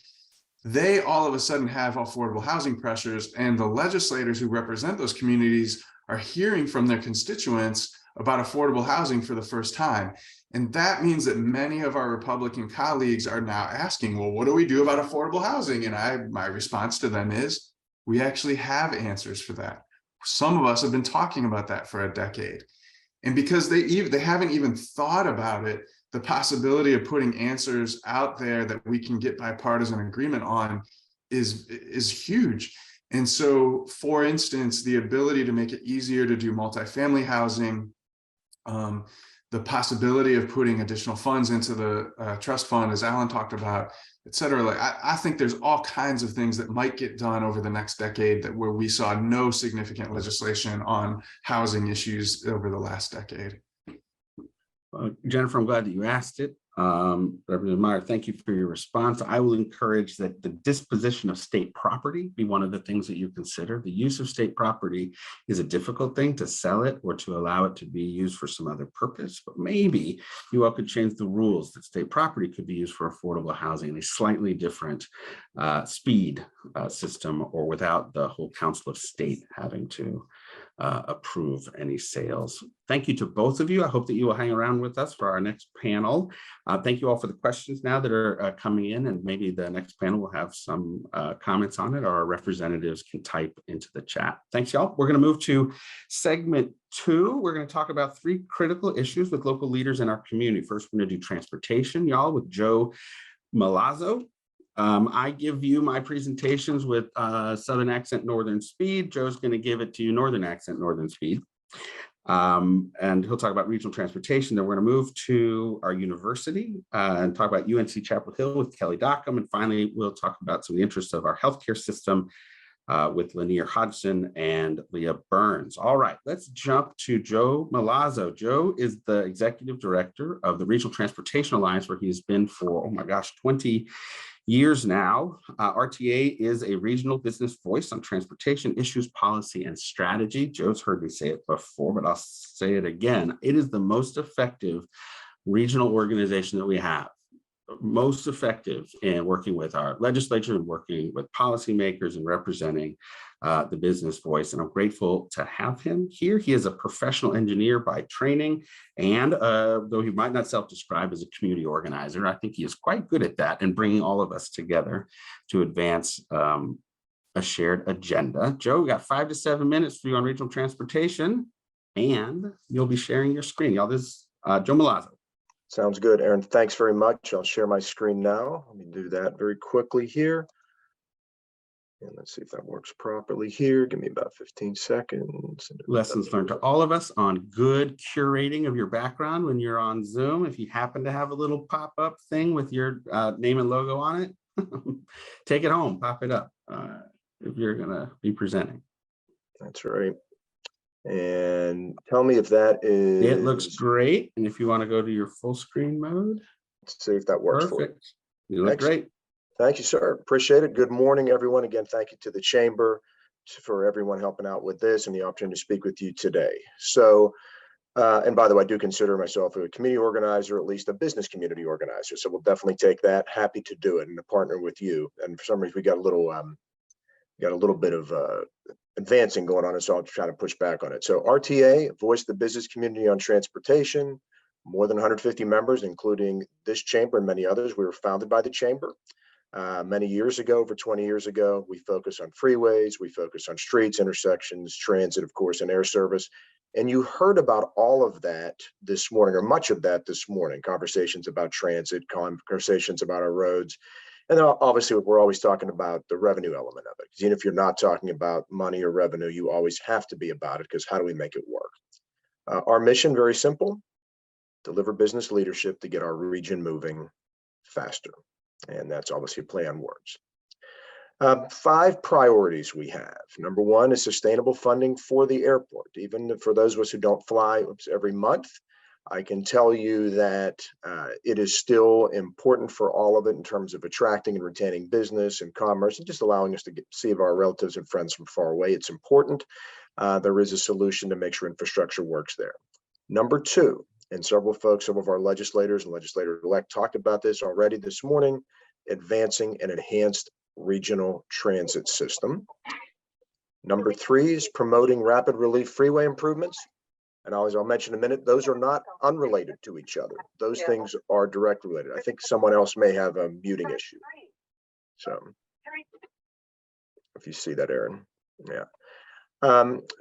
they all of a sudden have affordable housing pressures, and the legislators who represent those communities are hearing from their constituents about affordable housing for the first time. And that means that many of our Republican colleagues are now asking, well, what do we do about affordable housing? And my response to them is, we actually have answers for that. Some of us have been talking about that for a decade. And because they haven't even thought about it, the possibility of putting answers out there that we can get bipartisan agreement on is huge. And so, for instance, the ability to make it easier to do multifamily housing, the possibility of putting additional funds into the trust fund, as Alan talked about, et cetera. Like, I think there's all kinds of things that might get done over the next decade where we saw no significant legislation on housing issues over the last decade. Jennifer, I'm glad that you asked it. Representative Meyer, thank you for your response. I will encourage that the disposition of state property be one of the things that you consider. The use of state property is a difficult thing to sell it or to allow it to be used for some other purpose, but maybe you all could change the rules that state property could be used for affordable housing in a slightly different speed system, or without the whole Council of State having to approve any sales. Thank you to both of you. I hope that you will hang around with us for our next panel. Thank you all for the questions now that are coming in, and maybe the next panel will have some comments on it, or our representatives can type into the chat. Thanks, y'all. We're going to move to segment 2. We're going to talk about 3 critical issues with local leaders in our community. First, we're going to do transportation, y'all, with Joe Malazzo. I give you my presentations with Southern accent, Northern speed. Joe's going to give it to you Northern accent, Northern speed. And he'll talk about regional transportation. Then we're going to move to our university and talk about UNC Chapel Hill with Kelly Dockham. And finally, we'll talk about some of the interests of our healthcare system with Lanier Hodgson and Leah Burns. All right, let's jump to Joe Malazzo. Joe is the executive director of the Regional Transportation Alliance, where he's been for, oh my gosh, 20 years now. RTA is a regional business voice on transportation issues, policy, and strategy. Joe's heard me say it before, but I'll say it again. It is the most effective regional organization that we have. Most effective in working with our legislature and working with policymakers and representing the business voice. And I'm grateful to have him here. He is a professional engineer by training, and though he might not self-describe as a community organizer, I think he is quite good at that and bringing all of us together to advance a shared agenda. Joe, we got 5 to 7 minutes for you on regional transportation, and you'll be sharing your screen. Y'all, this is Joe Malazzo. Sounds good, Aaron. Thanks very much. I'll share my screen now. Let me do that very quickly here. And let's see if that works properly here. Give me about 15 seconds. Lessons learned to all of us on good curating of your background when you're on Zoom. If you happen to have a little pop-up thing with your name and logo on it, take it home, pop it up if you're gonna be presenting. That's right. And tell me if that is. It looks great. And if you want to go to your full screen mode. Let's see if that works. Perfect. You look great. Thank you, sir. Appreciate it. Good morning, everyone. Again, thank you to the Chamber for everyone helping out with this and the opportunity to speak with you today. So, and by the way, I do consider myself a community organizer, at least a business community organizer. So we'll definitely take that. Happy to do it and to partner with you. And for some reason, we got a little bit of advancing going on, and so I'll try to push back on it. So RTA, Voice of the Business Community on Transportation, more than 150 members, including this chamber and many others. We were founded by the chamber. Many years ago, over 20 years ago. We focus on freeways, we focus on streets, intersections, transit, of course, and air service. And you heard about all of that this morning, or much of that this morning, conversations about transit, conversations about our roads. And then obviously, we're always talking about the revenue element of it. Because even if you're not talking about money or revenue, you always have to be about it, because how do we make it work? Our mission, very simple: deliver business leadership to get our region moving faster. And that's obviously a play on words. 5 priorities we have. Number 1 is sustainable funding for the airport. Even for those of us who don't fly every month, I can tell you that it is still important for all of it in terms of attracting and retaining business and commerce, and just allowing us to see our relatives and friends from far away. It's important. There is a solution to make sure infrastructure works there. Number 2, and several folks, some of our legislators and legislator-elect talked about this already this morning, advancing an enhanced regional transit system. Number 3 is promoting rapid relief freeway improvements. And as I'll mention in a minute, those are not unrelated to each other. Those things are directly related. I think someone else may have a muting issue. So if you see that, Aaron, yeah.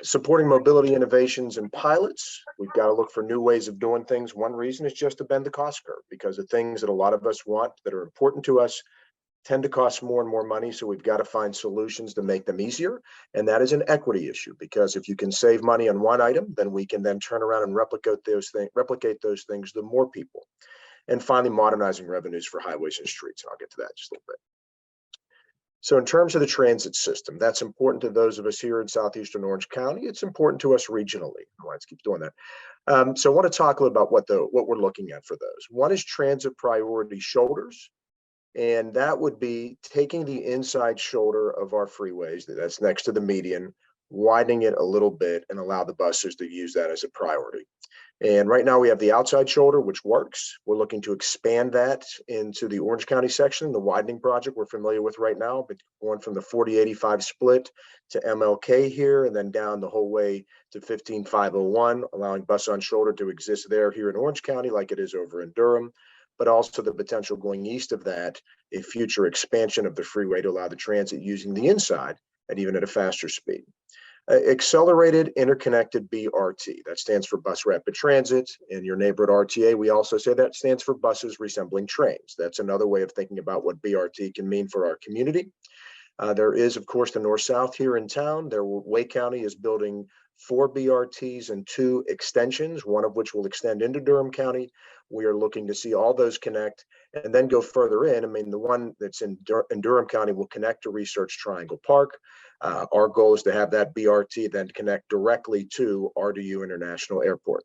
Supporting mobility innovations and pilots. We've got to look for new ways of doing things. One reason is just to bend the cost curve, because the things that a lot of us want that are important to us tend to cost more and more money. So we've got to find solutions to make them easier. And that is an equity issue, because if you can save money on one item, then we can then turn around and replicate those things to more people. And finally, modernizing revenues for highways and streets. And I'll get to that in just a little bit. So in terms of the transit system, that's important to those of us here in Southeastern Orange County. It's important to us regionally. Let's keep doing that. So I want to talk a little about what we're looking at for those. One is transit priority shoulders. And that would be taking the inside shoulder of our freeways, that's next to the median, widening it a little bit and allow the buses to use that as a priority. And right now we have the outside shoulder, which works. We're looking to expand that into the Orange County section, the widening project we're familiar with right now, but going from the 4085 split to MLK here, and then down the whole way to 15501, allowing bus on shoulder to exist there here in Orange County like it is over in Durham, but also the potential going east of that, a future expansion of the freeway to allow the transit using the inside and even at a faster speed. Accelerated interconnected BRT, that stands for bus rapid transit. In your neighborhood RTA, we also say that stands for buses resembling trains. That's another way of thinking about what BRT can mean for our community. There is, of course, the north-south here in town. Wake County is building 4 BRTs and 2 extensions, one of which will extend into Durham County. We are looking to see all those connect and then go further in. I mean, the one that's in Durham County will connect to Research Triangle Park. Our goal is to have that BRT then connect directly to RDU International Airport.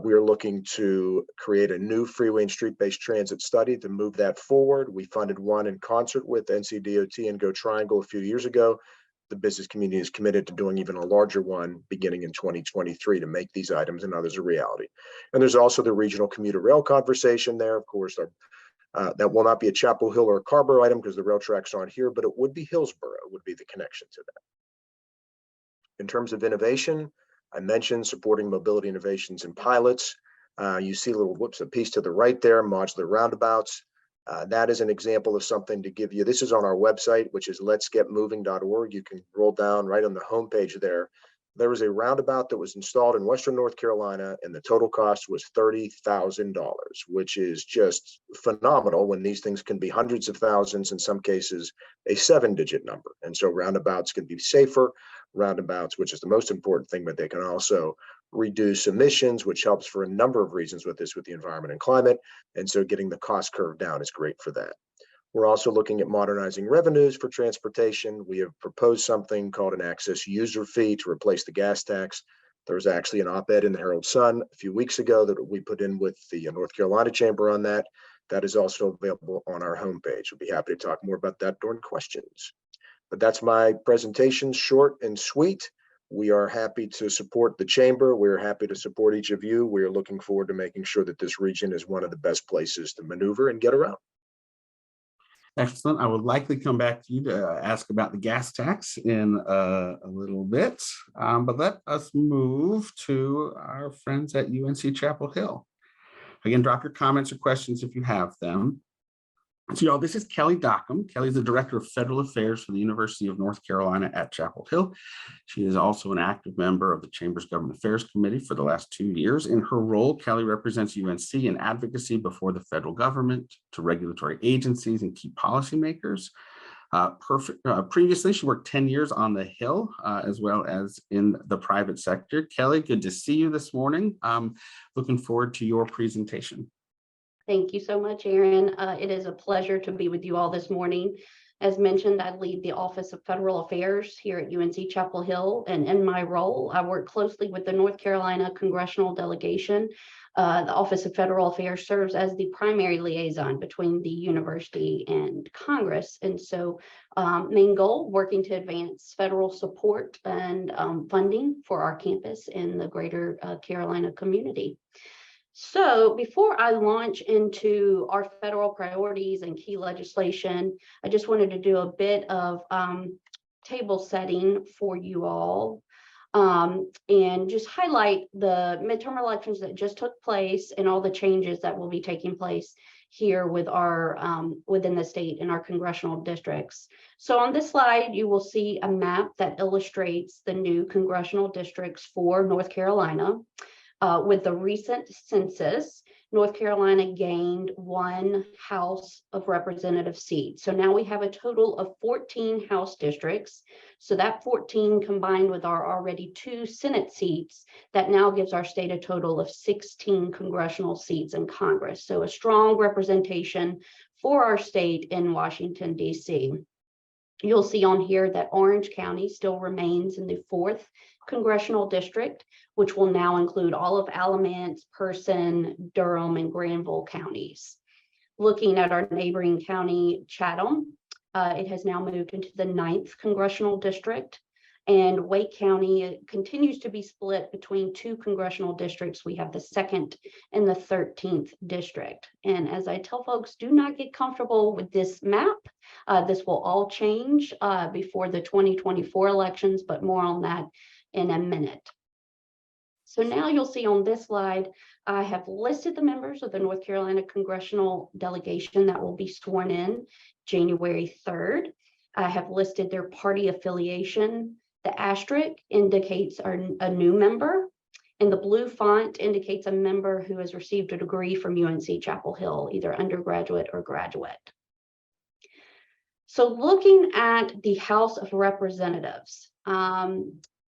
We are looking to create a new freeway and street-based transit study to move that forward. We funded one in concert with NCDOT and Go Triangle a few years ago. The business community is committed to doing even a larger one beginning in 2023 to make these items and others a reality. And there's also the regional commuter rail conversation there. Of course, that will not be a Chapel Hill or Carrboro item because the rail tracks aren't here, but it would be Hillsborough would be the connection to that. In terms of innovation, I mentioned supporting mobility innovations and pilots. You see a little a piece to the right there, modular roundabouts. That is an example of something to give you. This is on our website, which is letsgetmoving.org. You can roll down right on the homepage there. There was a roundabout that was installed in Western North Carolina, and the total cost was $30,000, which is just phenomenal when these things can be hundreds of thousands, in some cases, a 7-digit number. And so roundabouts can be safer, roundabouts, which is the most important thing, but they can also reduce emissions, which helps for a number of reasons with this, with the environment and climate. And so getting the cost curve down is great for that. We're also looking at modernizing revenues for transportation. We have proposed something called an access user fee to replace the gas tax. There was actually an op-ed in the Herald Sun a few weeks ago that we put in with the North Carolina Chamber on that. That is also available on our homepage. We'll be happy to talk more about that during questions. But that's my presentation, short and sweet. We are happy to support the Chamber. We're happy to support each of you. We are looking forward to making sure that this region is one of the best places to maneuver and get around. Excellent. I would likely come back to you to ask about the gas tax in a little bit, but let us move to our friends at UNC Chapel Hill. Again, drop your comments or questions if you have them. So y'all, this is Kelly Dockham. Kelly's the Director of Federal Affairs for the University of North Carolina at Chapel Hill. She is also an active member of the Chamber's Government Affairs Committee for the last 2 years. In her role, Kelly represents UNC in advocacy before the federal government, to regulatory agencies and key policymakers. Previously, she worked 10 years on the Hill, as well as in the private sector. Kelly, good to see you this morning. Looking forward to your presentation. Thank you so much, Aaron. It is a pleasure to be with you all this morning. As mentioned, I lead the Office of Federal Affairs here at UNC Chapel Hill, and in my role, I work closely with the North Carolina Congressional Delegation. The Office of Federal Affairs serves as the primary liaison between the university and Congress. And so main goal, working to advance federal support and funding for our campus in the Greater Carolina community. So before I launch into our federal priorities and key legislation, I just wanted to do a bit of table setting for you all and just highlight the midterm elections that just took place and all the changes that will be taking place here with our within the state and our congressional districts. So on this slide, you will see a map that illustrates the new congressional districts for North Carolina. With the recent census, North Carolina gained 1 House of Representative seat. So now we have a total of 14 House districts. So that 14 combined with our already 2 Senate seats, that now gives our state a total of 16 congressional seats in Congress. So a strong representation for our state in Washington, D.C. You'll see on here that Orange County still remains in the 4th congressional district, which will now include all of Alamance, Person, Durham, and Granville counties. Looking at our neighboring county, Chatham, it has now moved into the 9th congressional district. And Wake County continues to be split between 2 congressional districts. We have the 2nd and the 13th district. And as I tell folks, do not get comfortable with this map. This will all change before the 2024 elections, but more on that in a minute. So now you'll see on this slide, I have listed the members of the North Carolina Congressional Delegation that will be sworn in January 3rd. I have listed their party affiliation. The asterisk indicates a new member, and the blue font indicates a member who has received a degree from UNC Chapel Hill, either undergraduate or graduate. So looking at the House of Representatives,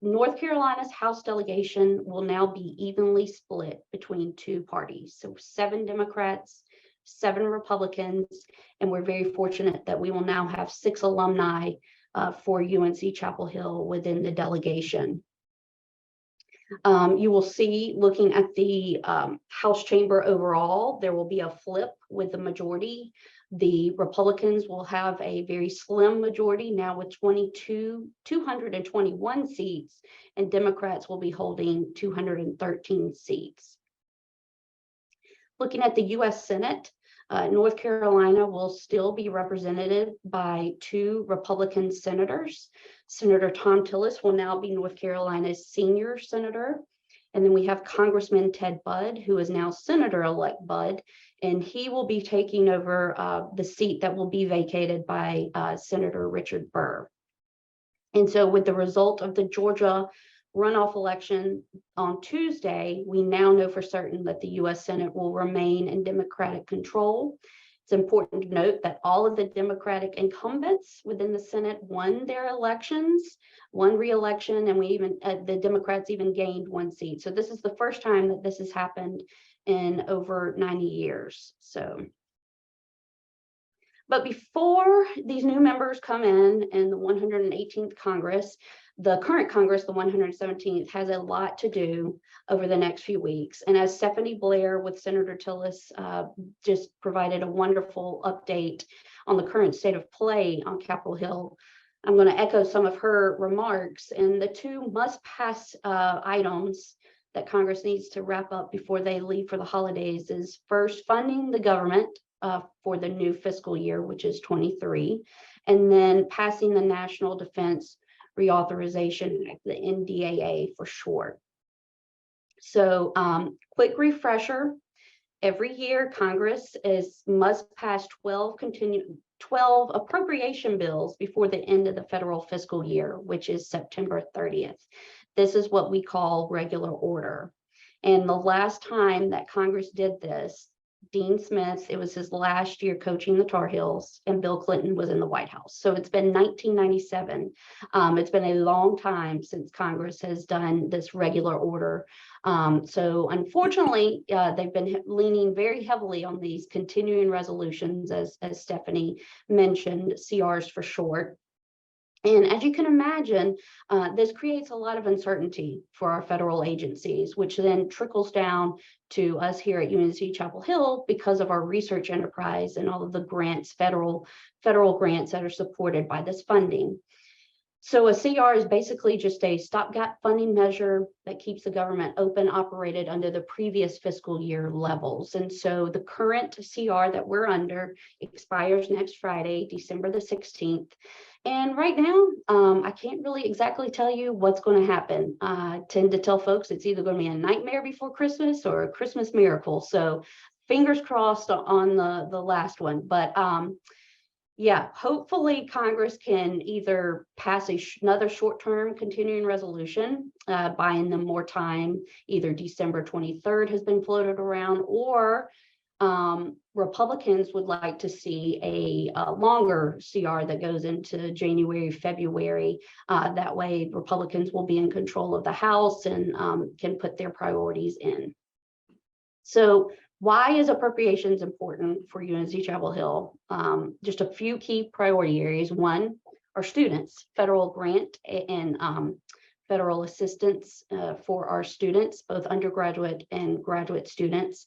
North Carolina's House delegation will now be evenly split between 2 parties. So 7 Democrats, 7 Republicans, and we're very fortunate that we will now have 6 alumni for UNC Chapel Hill within the delegation. You will see, looking at the House chamber overall, there will be a flip with the majority. The Republicans will have a very slim majority now with 221 seats, and Democrats will be holding 213 seats. Looking at the U.S. Senate, North Carolina will still be represented by 2 Republican senators. Senator Tom Tillis will now be North Carolina's senior senator. And then we have Congressman Ted Budd, who is now Senator-elect Budd, and he will be taking over the seat that will be vacated by Senator Richard Burr. And so with the result of the Georgia runoff election on Tuesday, we now know for certain that the U.S. Senate will remain in Democratic control. It's important to note that all of the Democratic incumbents within the Senate won their elections, won re-election, and the Democrats even gained 1 seat. So this is the first time that this has happened in over 90 years. But before these new members come in the 118th Congress, the current Congress, the 117th, has a lot to do over the next few weeks. And as Stephanie Blair with Senator Tillis just provided a wonderful update on the current state of play on Capitol Hill, I'm going to echo some of her remarks. And the two must-pass items that Congress needs to wrap up before they leave for the holidays is first, funding the government for the new fiscal year, which is 23, and then passing the National Defense Reauthorization Act, the NDAA for short. So quick refresher, every year Congress must pass 12 appropriation bills before the end of the federal fiscal year, which is September 30th. This is what we call regular order. And the last time that Congress did this, Dean Smith, it was his last year coaching the Tar Heels, and Bill Clinton was in the White House. So it's been 1997. It's been a long time since Congress has done this regular order. So unfortunately, they've been leaning very heavily on these continuing resolutions, as Stephanie mentioned, CRs for short. And as you can imagine, this creates a lot of uncertainty for our federal agencies, which then trickles down to us here at UNC Chapel Hill because of our research enterprise and all of the grants, federal grants that are supported by this funding. So a CR is basically just a stopgap funding measure that keeps the government open, operated under the previous fiscal year levels. And so the current CR that we're under expires next Friday, December the 16th. And right now, I can't really exactly tell you what's going to happen. I tend to tell folks it's either going to be a nightmare before Christmas or a Christmas miracle. So fingers crossed on the last one. But yeah, hopefully Congress can either pass another short-term continuing resolution, buying them more time. Either December 23rd has been floated around, or Republicans would like to see a longer CR that goes into January, February. That way Republicans will be in control of the House and can put their priorities in. So why is appropriations important for UNC Chapel Hill? Just a few key priority areas. One, our students, federal grant and federal assistance for our students, both undergraduate and graduate students,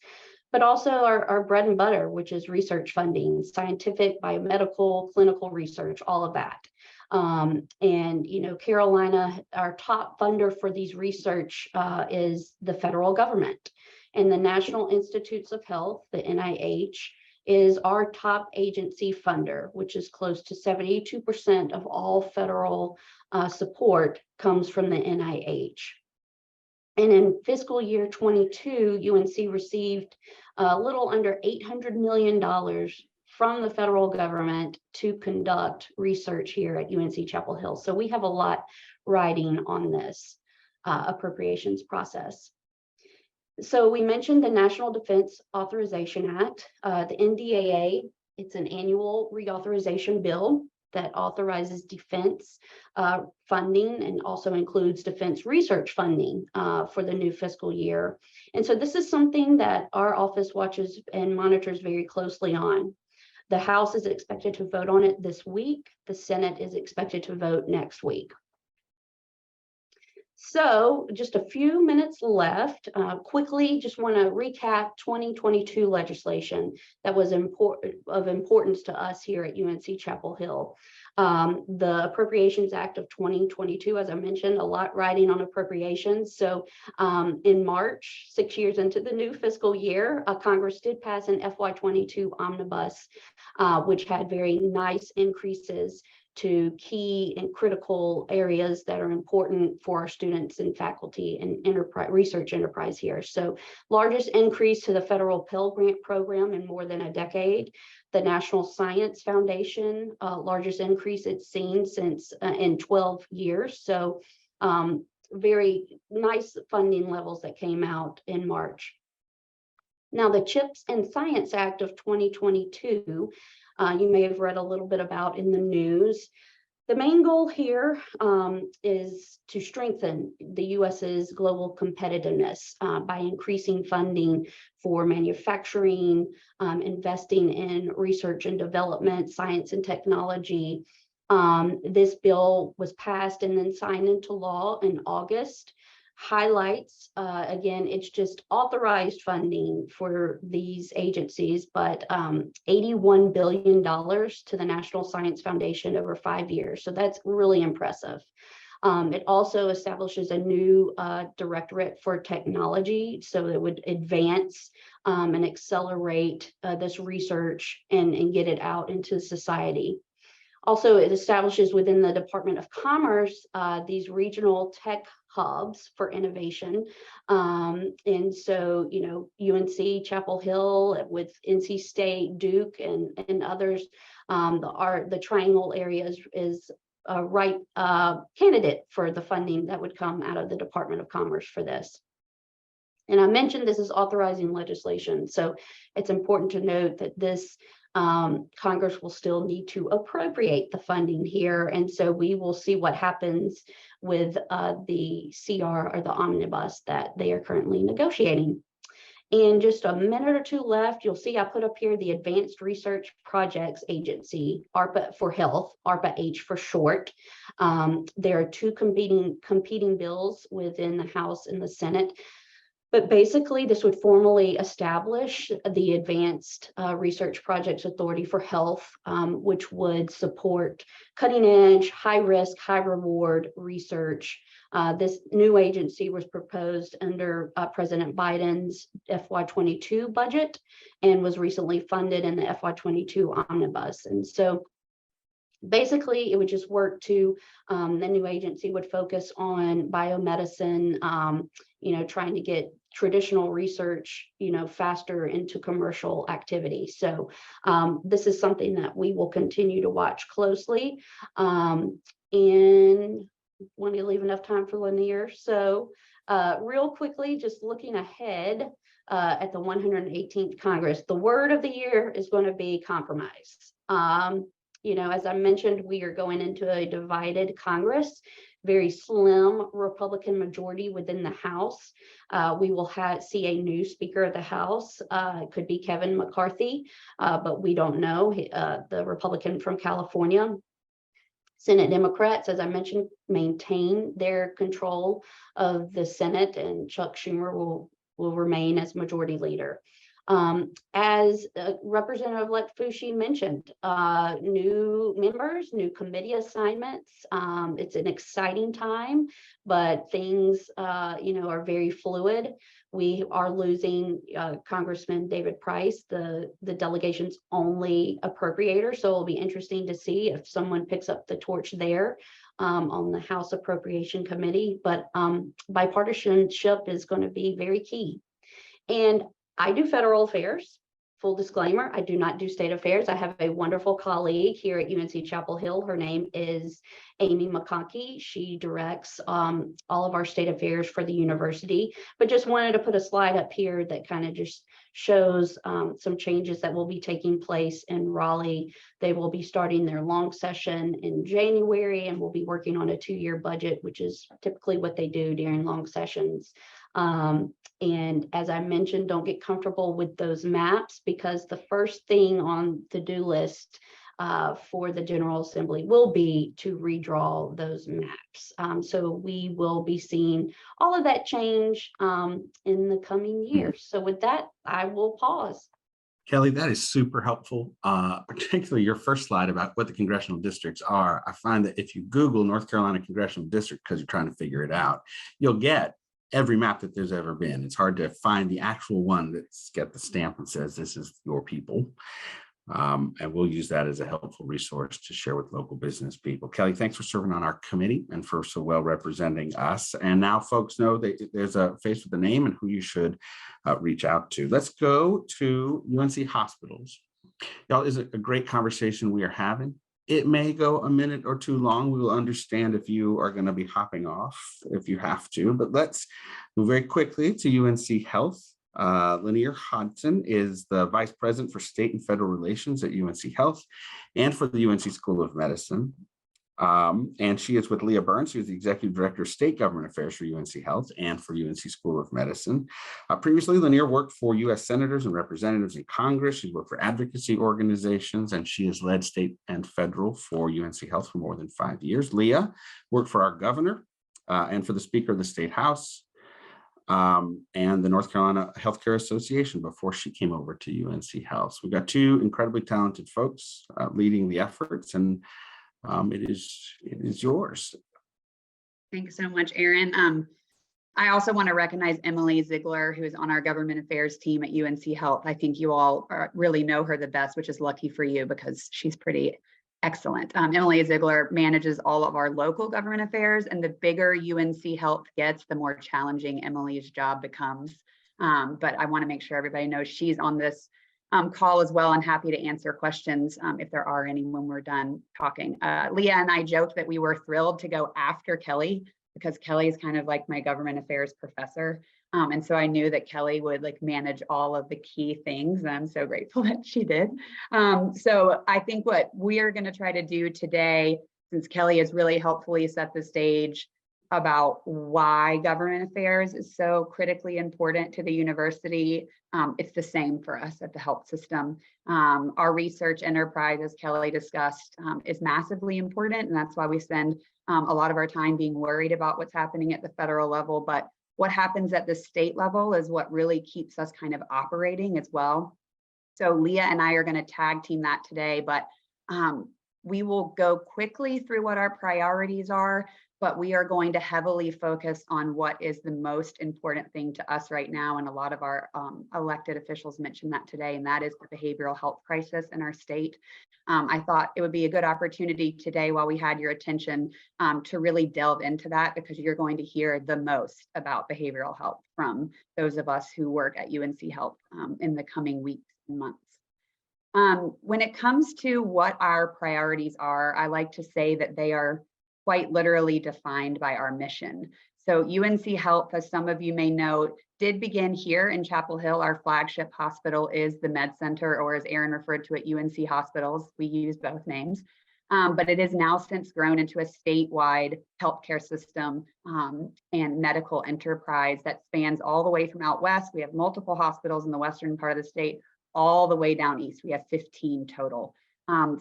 but also our bread and butter, which is research funding, scientific, biomedical, clinical research, all of that. And, you know, Carolina, our top funder for these research is the federal government. And the National Institutes of Health, the NIH, is our top agency funder, which is close to 72% of all federal support comes from the NIH. And in fiscal year 22, UNC received a little under $800 million from the federal government to conduct research here at UNC Chapel Hill. So we have a lot riding on this appropriations process. So we mentioned the National Defense Authorization Act, the NDAA. It's an annual reauthorization bill that authorizes defense funding and also includes defense research funding for the new fiscal year. And so this is something that our office watches and monitors very closely on. The House is expected to vote on it this week. The Senate is expected to vote next week. So just a few minutes left. Quickly, just want to recap 2022 legislation that was of importance to us here at UNC Chapel Hill. The Appropriations Act of 2022, as I mentioned, a lot riding on appropriations. So in March, 6 years into the new fiscal year, Congress did pass an FY22 omnibus, which had very nice increases to key and critical areas that are important for our students and faculty and research enterprise here. So largest increase to the federal Pell Grant program in more than a decade. The National Science Foundation, largest increase it's seen since in 12 years. So very nice funding levels that came out in March. Now, the CHIPS and Science Act of 2022, you may have read a little bit about in the news. The main goal here is to strengthen the US's global competitiveness by increasing funding for manufacturing, investing in research and development, science and technology. This bill was passed and then signed into law in August. Highlights, again, it's just authorized funding for these agencies, but $81 billion to the National Science Foundation over 5 years. So that's really impressive. It also establishes a new directorate for technology, so it would advance and accelerate this research and get it out into society. Also, it establishes within the Department of Commerce these regional tech hubs for innovation. And so, you know, UNC Chapel Hill with NC State, Duke, and others, the Triangle area is a right candidate for the funding that would come out of the Department of Commerce for this. And I mentioned this is authorizing legislation, so it's important to note that this Congress will still need to appropriate the funding here. And so we will see what happens with the CR or the omnibus that they are currently negotiating. In just a minute or two left, you'll see I put up here the Advanced Research Projects Agency, ARPA for Health, ARPA-H for short. There are two competing bills within the House and the Senate. But basically, this would formally establish the Advanced Research Projects Authority for Health, which would support cutting-edge, high-risk, high-reward research. This new agency was proposed under President Biden's FY22 budget and was recently funded in the FY22 omnibus. And so basically, it would just work to, the new agency would focus on biomedicine, you know, trying to get traditional research, you know, faster into commercial activity. So this is something that we will continue to watch closely. And want to leave enough time for Lanier. So real quickly, just looking ahead at the 118th Congress, the word of the year is going to be compromise. You know, as I mentioned, we are going into a divided Congress, very slim Republican majority within the House. We will see a new Speaker of the House. It could be Kevin McCarthy, but we don't know, the Republican from California. Senate Democrats, as I mentioned, maintain their control of the Senate, and Chuck Schumer will remain as majority leader. As Representative-elect Fushi mentioned, new members, new committee assignments. It's an exciting time, but things, you know, are very fluid. We are losing Congressman David Price, the delegation's only appropriator. So it'll be interesting to see if someone picks up the torch there on the House Appropriation Committee. But bipartisanship is going to be very key. And I do federal affairs. Full disclaimer, I do not do state affairs. I have a wonderful colleague here at UNC Chapel Hill. Her name is Amy McConkey. She directs all of our state affairs for the university, but just wanted to put a slide up here that kind of just shows some changes that will be taking place in Raleigh. They will be starting their long session in January, and we'll be working on a 2-year budget, which is typically what they do during long sessions. And as I mentioned, don't get comfortable with those maps, because the first thing on the do list for the General Assembly will be to redraw those maps. So we will be seeing all of that change in the coming years. So with that, I will pause. Kelly, that is super helpful, particularly your first slide about what the congressional districts are. I find that if you Google North Carolina congressional district, because you're trying to figure it out, you'll get every map that there's ever been. It's hard to find the actual one that's got the stamp and says this is your people. And we'll use that as a helpful resource to share with local business people. Kelly, thanks for serving on our committee and for so well representing us. And now folks know that there's a face with a name and who you should reach out to. Let's go to UNC Hospitals. Y'all, is it a great conversation we are having? It may go a minute or two long. We will understand if you are going to be hopping off, if you have to, but let's move very quickly to UNC Health. Lanier Hodson is the Vice President for State and Federal Relations at UNC Health and for the UNC School of Medicine. And she is with Leah Burns, who is the Executive Director of State Government Affairs for UNC Health and for UNC School of Medicine. Previously, Lanier worked for U.S. senators and representatives in Congress. She's worked for advocacy organizations, and she has led state and federal for UNC Health for more than 5 years. Leah worked for our governor and for the Speaker of the State House and the North Carolina Healthcare Association before she came over to UNC Health. So we've got two incredibly talented folks leading the efforts, and it is yours. Thanks so much, Aaron. I also want to recognize Emily Ziegler, who is on our government affairs team at UNC Health. I think you all really know her the best, which is lucky for you because she's pretty excellent. Emily Ziegler manages all of our local government affairs, and the bigger UNC Health gets, the more challenging Emily's job becomes. But I want to make sure everybody knows she's on this call as well. I'm happy to answer questions if there are any when we're done talking. Leah and I joked that we were thrilled to go after Kelly because Kelly is kind of like my government affairs professor. And so I knew that Kelly would manage all of the key things, and I'm so grateful that she did. So I think what we are going to try to do today, since Kelly has really helpfully set the stage about why government affairs is so critically important to the university. It's the same for us at the health system. Our research enterprise, as Kelly discussed, is massively important, and that's why we spend a lot of our time being worried about what's happening at the federal level. But what happens at the state level is what really keeps us kind of operating as well. So Leah and I are going to tag team that today, but we will go quickly through what our priorities are, but we are going to heavily focus on what is the most important thing to us right now. And a lot of our elected officials mentioned that today, and that is the behavioral health crisis in our state. I thought it would be a good opportunity today, while we had your attention, to really delve into that, because you're going to hear the most about behavioral health from those of us who work at UNC Health in the coming weeks and months. When it comes to what our priorities are, I like to say that they are quite literally defined by our mission. So UNC Health, as some of you may know, did begin here in Chapel Hill. Our flagship hospital is the Med Center, or as Aaron referred to it, UNC Hospitals. We use both names, but it has now since grown into a statewide healthcare system and medical enterprise that spans all the way from out west. We have multiple hospitals in the western part of the state, all the way down east. We have 15 total.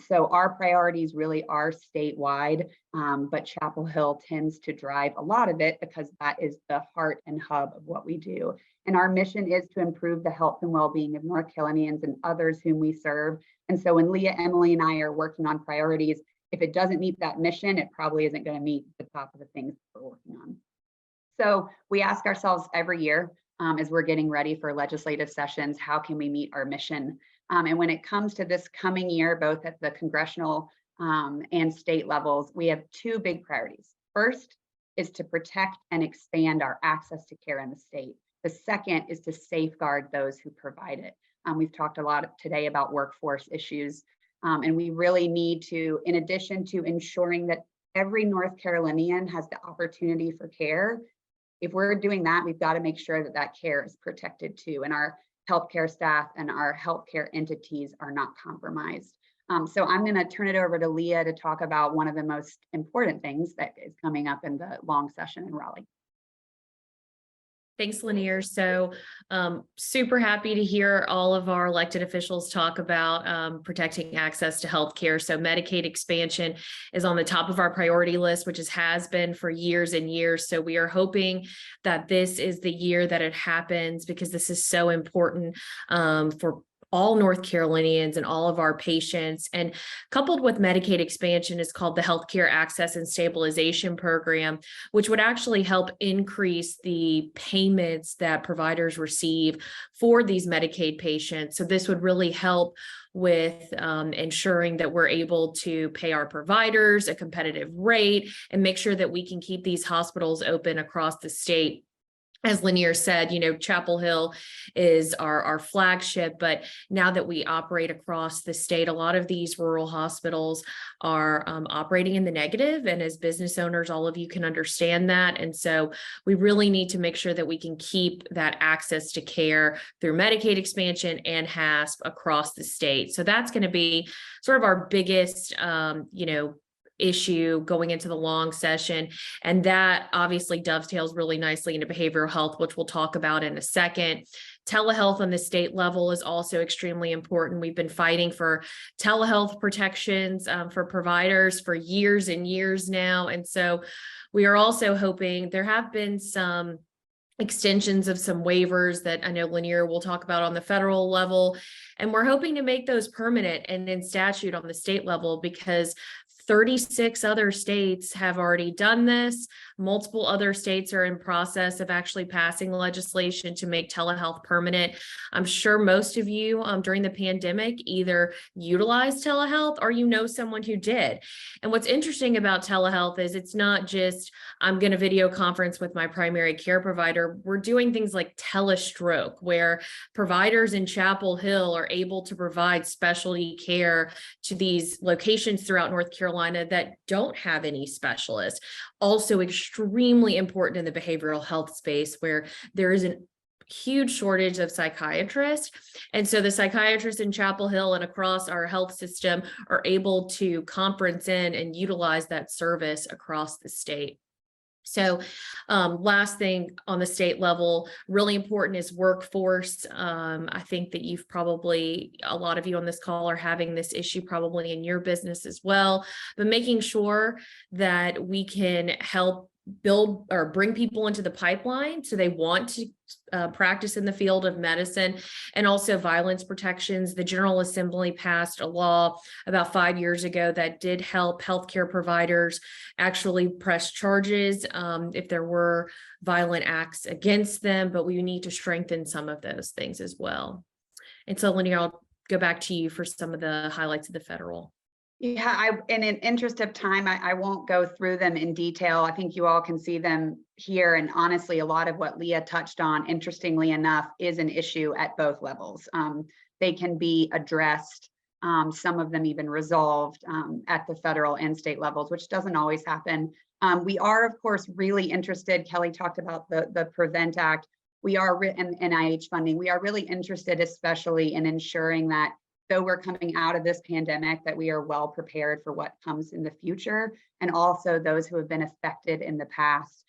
So our priorities really are statewide, but Chapel Hill tends to drive a lot of it because that is the heart and hub of what we do. And our mission is to improve the health and well-being of North Carolinians and others whom we serve. And so when Leah, Emily, and I are working on priorities, if it doesn't meet that mission, it probably isn't going to meet the top of the things we're working on. So we ask ourselves every year, as we're getting ready for legislative sessions, how can we meet our mission? And when it comes to this coming year, both at the congressional and state levels, we have two big priorities. First is to protect and expand our access to care in the state. The second is to safeguard those who provide it. We've talked a lot today about workforce issues, and we really need to, in addition to ensuring that every North Carolinian has the opportunity for care, if we're doing that, we've got to make sure that that care is protected too, and our healthcare staff and our healthcare entities are not compromised. So I'm going to turn it over to Leah to talk about one of the most important things that is coming up in the long session in Raleigh. Thanks, Lanier. So super happy to hear all of our elected officials talk about protecting access to healthcare. So Medicaid expansion is on the top of our priority list, which has been for years and years. So we are hoping that this is the year that it happens, because this is so important for all North Carolinians and all of our patients. And coupled with Medicaid expansion is called the Healthcare Access and Stabilization Program, which would actually help increase the payments that providers receive for these Medicaid patients. So this would really help with ensuring that we're able to pay our providers a competitive rate and make sure that we can keep these hospitals open across the state. as Lanier said, Chapel Hill is our flagship, but now that we operate across the state, a lot of these rural hospitals are operating in the negative. And as business owners, all of you can understand that. And so we really need to make sure that we can keep that access to care through Medicaid expansion and HASP across the state. So that's going to be sort of our biggest, issue going into the long session. And that obviously dovetails really nicely into behavioral health, which we'll talk about in a second. Telehealth on the state level is also extremely important. We've been fighting for telehealth protections for providers for years and years now. And so we are also hoping, there have been some extensions of some waivers that I know Lanier will talk about on the federal level. And we're hoping to make those permanent and in statute on the state level, because 36 other states have already done this. Multiple other states are in process of actually passing legislation to make telehealth permanent. I'm sure most of you during the pandemic either utilized telehealth or someone who did. And what's interesting about telehealth is it's not just, I'm going to video conference with my primary care provider. We're doing things like telestroke, where providers in Chapel Hill are able to provide specialty care to these locations throughout North Carolina that don't have any specialists. Also extremely important in the behavioral health space, where there is a huge shortage of psychiatrists. And so the psychiatrists in Chapel Hill and across our health system are able to conference in and utilize that service across the state. So last thing on the state level, really important is workforce. I think that a lot of you on this call are having this issue probably in your business as well, but making sure that we can help build or bring people into the pipeline so they want to practice in the field of medicine, and also violence protections. The General Assembly passed a law about 5 years ago that did help healthcare providers actually press charges if there were violent acts against them, but we need to strengthen some of those things as well. And so, Lanier, I'll go back to you for some of the highlights of the federal. Yeah, in an interest of time, I won't go through them in detail. I think you all can see them here. And honestly, a lot of what Leah touched on, interestingly enough, is an issue at both levels. They can be addressed, some of them even resolved at the federal and state levels, which doesn't always happen. We are, of course, really interested. Kelly talked about the PREVENT Act. We are in NIH funding. We are really interested, especially in ensuring that though we're coming out of this pandemic, that we are well prepared for what comes in the future, and also those who have been affected in the past.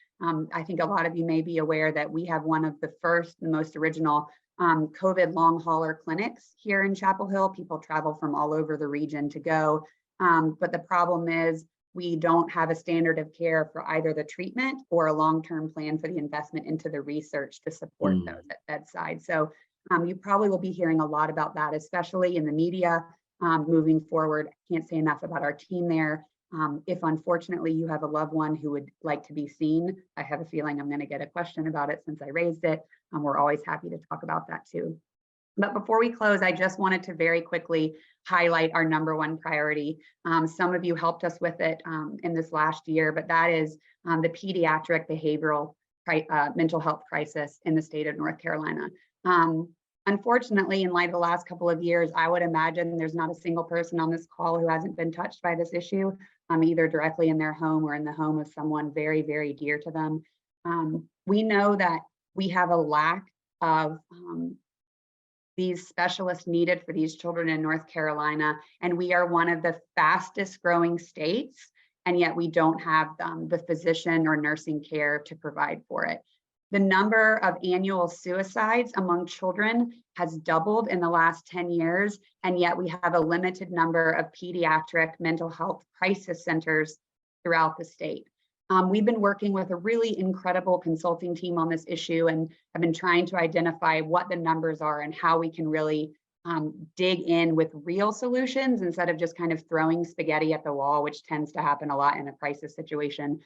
I think a lot of you may be aware that we have one of the first and most original COVID long hauler clinics here in Chapel Hill. People travel from all over the region to go, but the problem is we don't have a standard of care for either the treatment or a long-term plan for the investment into the research to support those at bedside. So you probably will be hearing a lot about that, especially in the media moving forward. I can't say enough about our team there. If unfortunately you have a loved one who would like to be seen, I have a feeling I'm going to get a question about it since I raised it. We're always happy to talk about that too. But before we close, I just wanted to very quickly highlight our #1 priority. Some of you helped us with it in this last year, but that is the pediatric behavioral mental health crisis in the state of North Carolina. Unfortunately, in light of the last couple of years, I would imagine there's not a single person on this call who hasn't been touched by this issue, either directly in their home or in the home of someone very, very dear to them. We know that we have a lack of these specialists needed for these children in North Carolina, and we are one of the fastest growing states, and yet we don't have the physician or nursing care to provide for it. The number of annual suicides among children has doubled in the last 10 years, and yet we have a limited number of pediatric mental health crisis centers throughout the state. We've been working with a really incredible consulting team on this issue and have been trying to identify what the numbers are and how we can really dig in with real solutions instead of just kind of throwing spaghetti at the wall, which tends to happen a lot in a crisis situation.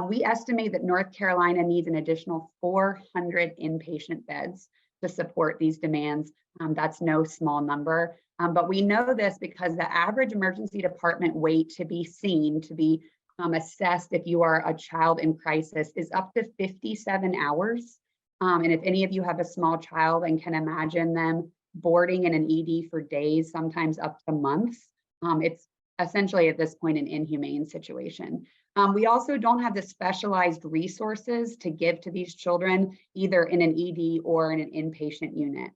We estimate that North Carolina needs an additional 400 inpatient beds to support these demands. That's no small number, but we know this because the average emergency department wait to be seen, to be assessed if you are a child in crisis, is up to 57 hours. And if any of you have a small child and can imagine them boarding in an ED for days, sometimes up to months, it's essentially at this point an inhumane situation. We also don't have the specialized resources to give to these children, either in an ED or in an inpatient unit.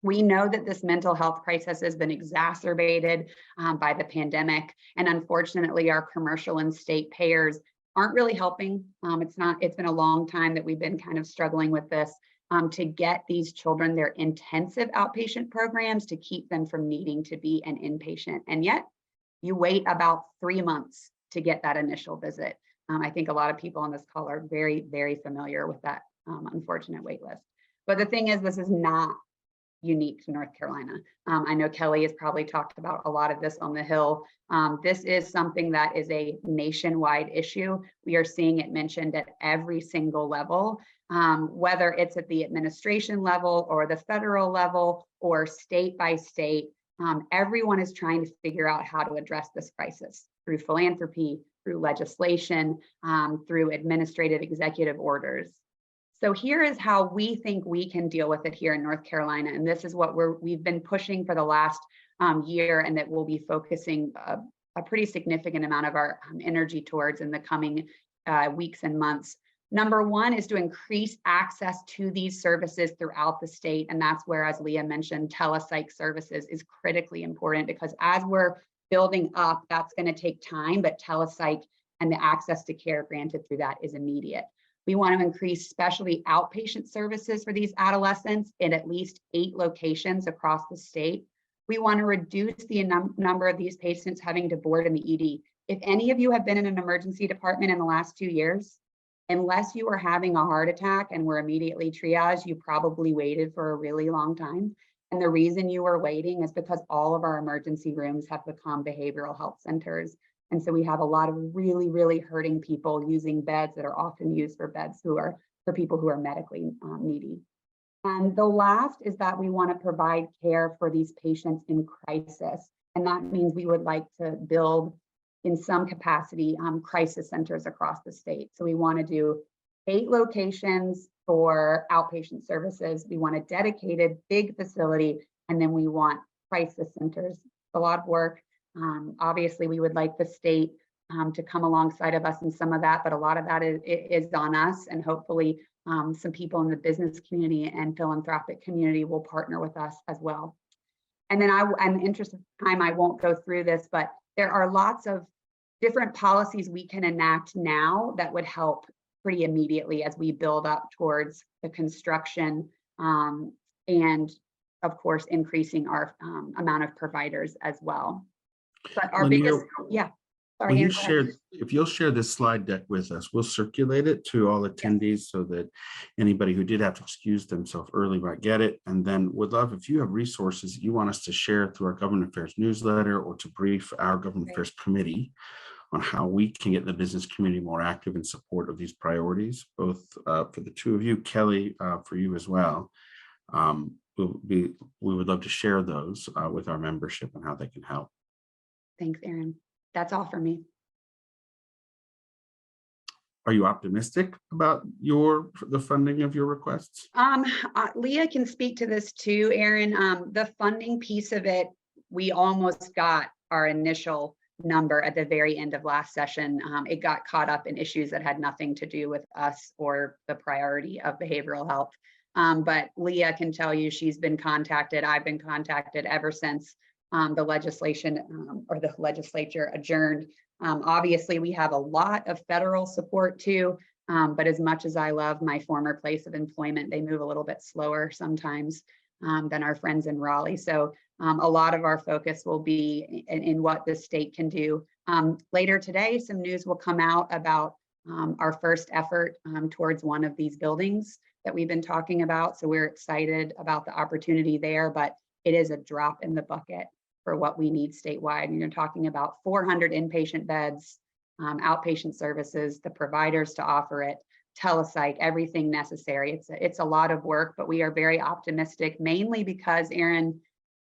We know that this mental health crisis has been exacerbated by the pandemic, and unfortunately our commercial and state payers aren't really helping. It's been a long time that we've been kind of struggling with this to get these children their intensive outpatient programs to keep them from needing to be an inpatient. And yet you wait about 3 months to get that initial visit. I think a lot of people on this call are very, very familiar with that unfortunate wait list. But the thing is, this is not unique to North Carolina. I know Kelly has probably talked about a lot of this on the Hill. This is something that is a nationwide issue. We are seeing it mentioned at every single level, whether it's at the administration level or the federal level or state by state. Everyone is trying to figure out how to address this crisis through philanthropy, through legislation, through administrative executive orders. So here is how we think we can deal with it here in North Carolina. And this is what we've been pushing for the last year, and that we'll be focusing a pretty significant amount of our energy towards in the coming weeks and months. Number one is to increase access to these services throughout the state. And that's where, as Leah mentioned, telepsych services is critically important, because as we're building up, that's going to take time, but telepsych and the access to care granted through that is immediate. We want to increase specialty outpatient services for these adolescents in at least 8 locations across the state. We want to reduce the number of these patients having to board in the ED. If any of you have been in an emergency department in the last 2 years, unless you were having a heart attack and were immediately triaged, you probably waited for a really long time. And the reason you were waiting is because all of our emergency rooms have become behavioral health centers. And so we have a lot of really, really hurting people using beds that are often used for people who are medically needy. And the last is that we want to provide care for these patients in crisis. And that means we would like to build in some capacity crisis centers across the state. So we want to do 8 locations for outpatient services. We want a dedicated big facility, and then we want crisis centers. A lot of work. Obviously, we would like the state to come alongside of us in some of that, but a lot of that is on us, and hopefully some people in the business community and philanthropic community will partner with us as well. And then in the interest of time, I won't go through this, but there are lots of different policies we can enact now that would help pretty immediately as we build up towards the construction and of course, increasing our amount of providers as well. But our biggest, yeah. Sorry, if you'll share this slide deck with us, we'll circulate it to all attendees so that anybody who did have to excuse themselves early might get it. And then would love if you have resources you want us to share through our Government Affairs newsletter or to brief our Government Affairs Committee on how we can get the business community more active in support of these priorities, both for the two of you, Kelly, for you as well. We would love to share those with our membership and how they can help. Thanks, Erin. That's all for me. Are you optimistic about the funding of your requests? Leah can speak to this too, Erin. The funding piece of it, we almost got our initial number at the very end of last session. It got caught up in issues that had nothing to do with us or the priority of behavioral health. But Leah can tell you she's been contacted. I've been contacted ever since the legislation or the legislature adjourned. Obviously, we have a lot of federal support too, but as much as I love my former place of employment, they move a little bit slower sometimes than our friends in Raleigh. So a lot of our focus will be in what the state can do. Later today, some news will come out about our first effort towards one of these buildings that we've been talking about. So we're excited about the opportunity there, but it is a drop in the bucket for what we need statewide. And you're talking about 400 inpatient beds, outpatient services, the providers to offer it, telepsych, everything necessary. It's a lot of work, but we are very optimistic, mainly because, Erin,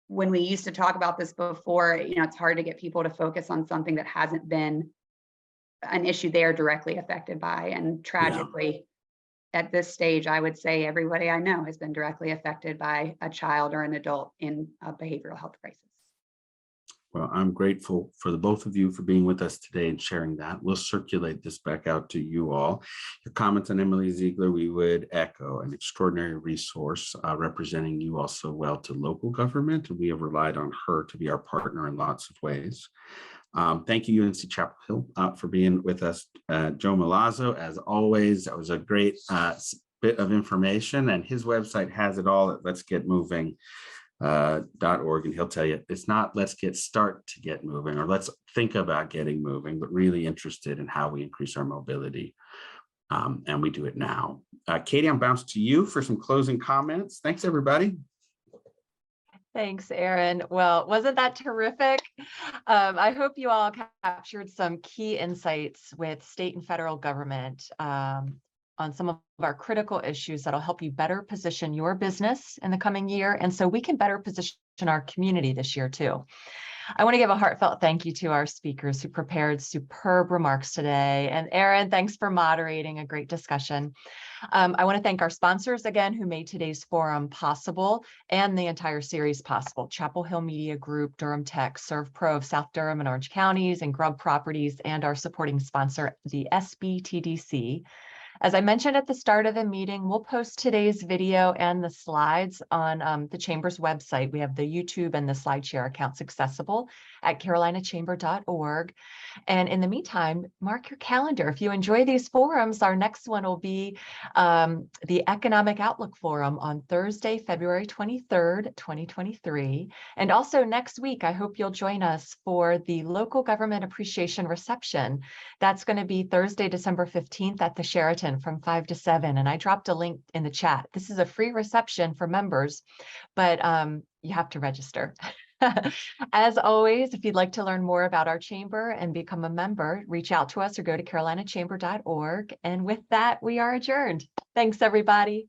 when we used to talk about this before, it's hard to get people to focus on something that hasn't been an issue they're directly affected by. And tragically, at this stage, I would say everybody I know has been directly affected by a child or an adult in a behavioral health crisis. Well, I'm grateful for the both of you for being with us today and sharing that. We'll circulate this back out to you all. Your comments on Emily Ziegler, we would echo an extraordinary resource representing you all so well to local government. And we have relied on her to be our partner in lots of ways. Thank you, UNC Chapel Hill, for being with us. Joe Milazzo, as always, that was a great bit of information, and his website has it all at letsgetmoving.org, and he'll tell you it's not let's get start to get moving or let's think about getting moving, but really interested in how we increase our mobility. And we do it now. Katie, I'm bounced to you for some closing comments. Thanks, everybody. Thanks, Aaron. Well, wasn't that terrific? I hope you all captured some key insights with state and federal government on some of our critical issues that'll help you better position your business in the coming year. And so we can better position our community this year too. I want to give a heartfelt thank you to our speakers who prepared superb remarks today. And Aaron, thanks for moderating a great discussion. I want to thank our sponsors again who made today's forum possible and the entire series possible. Chapel Hill Media Group, Durham Tech, Servpro of South Durham and Orange Counties, and Grubb Properties, and our supporting sponsor, the SBTDC. As I mentioned at the start of the meeting, we'll post today's video and the slides on the Chamber's website. We have the YouTube and the SlideShare accounts accessible at carolinachamber.org. And in the meantime, mark your calendar. If you enjoy these forums, our next one will be the Economic Outlook Forum on Thursday, February 23rd, 2023. And also next week, I hope you'll join us for the Local Government Appreciation Reception. That's going to be Thursday, December 15th at the Sheraton from 5 to 7. And I dropped a link in the chat. This is a free reception for members, but you have to register. As always, if you'd like to learn more about our chamber and become a member, reach out to us or go to carolinachamber.org. And with that, we are adjourned. Thanks, everybody.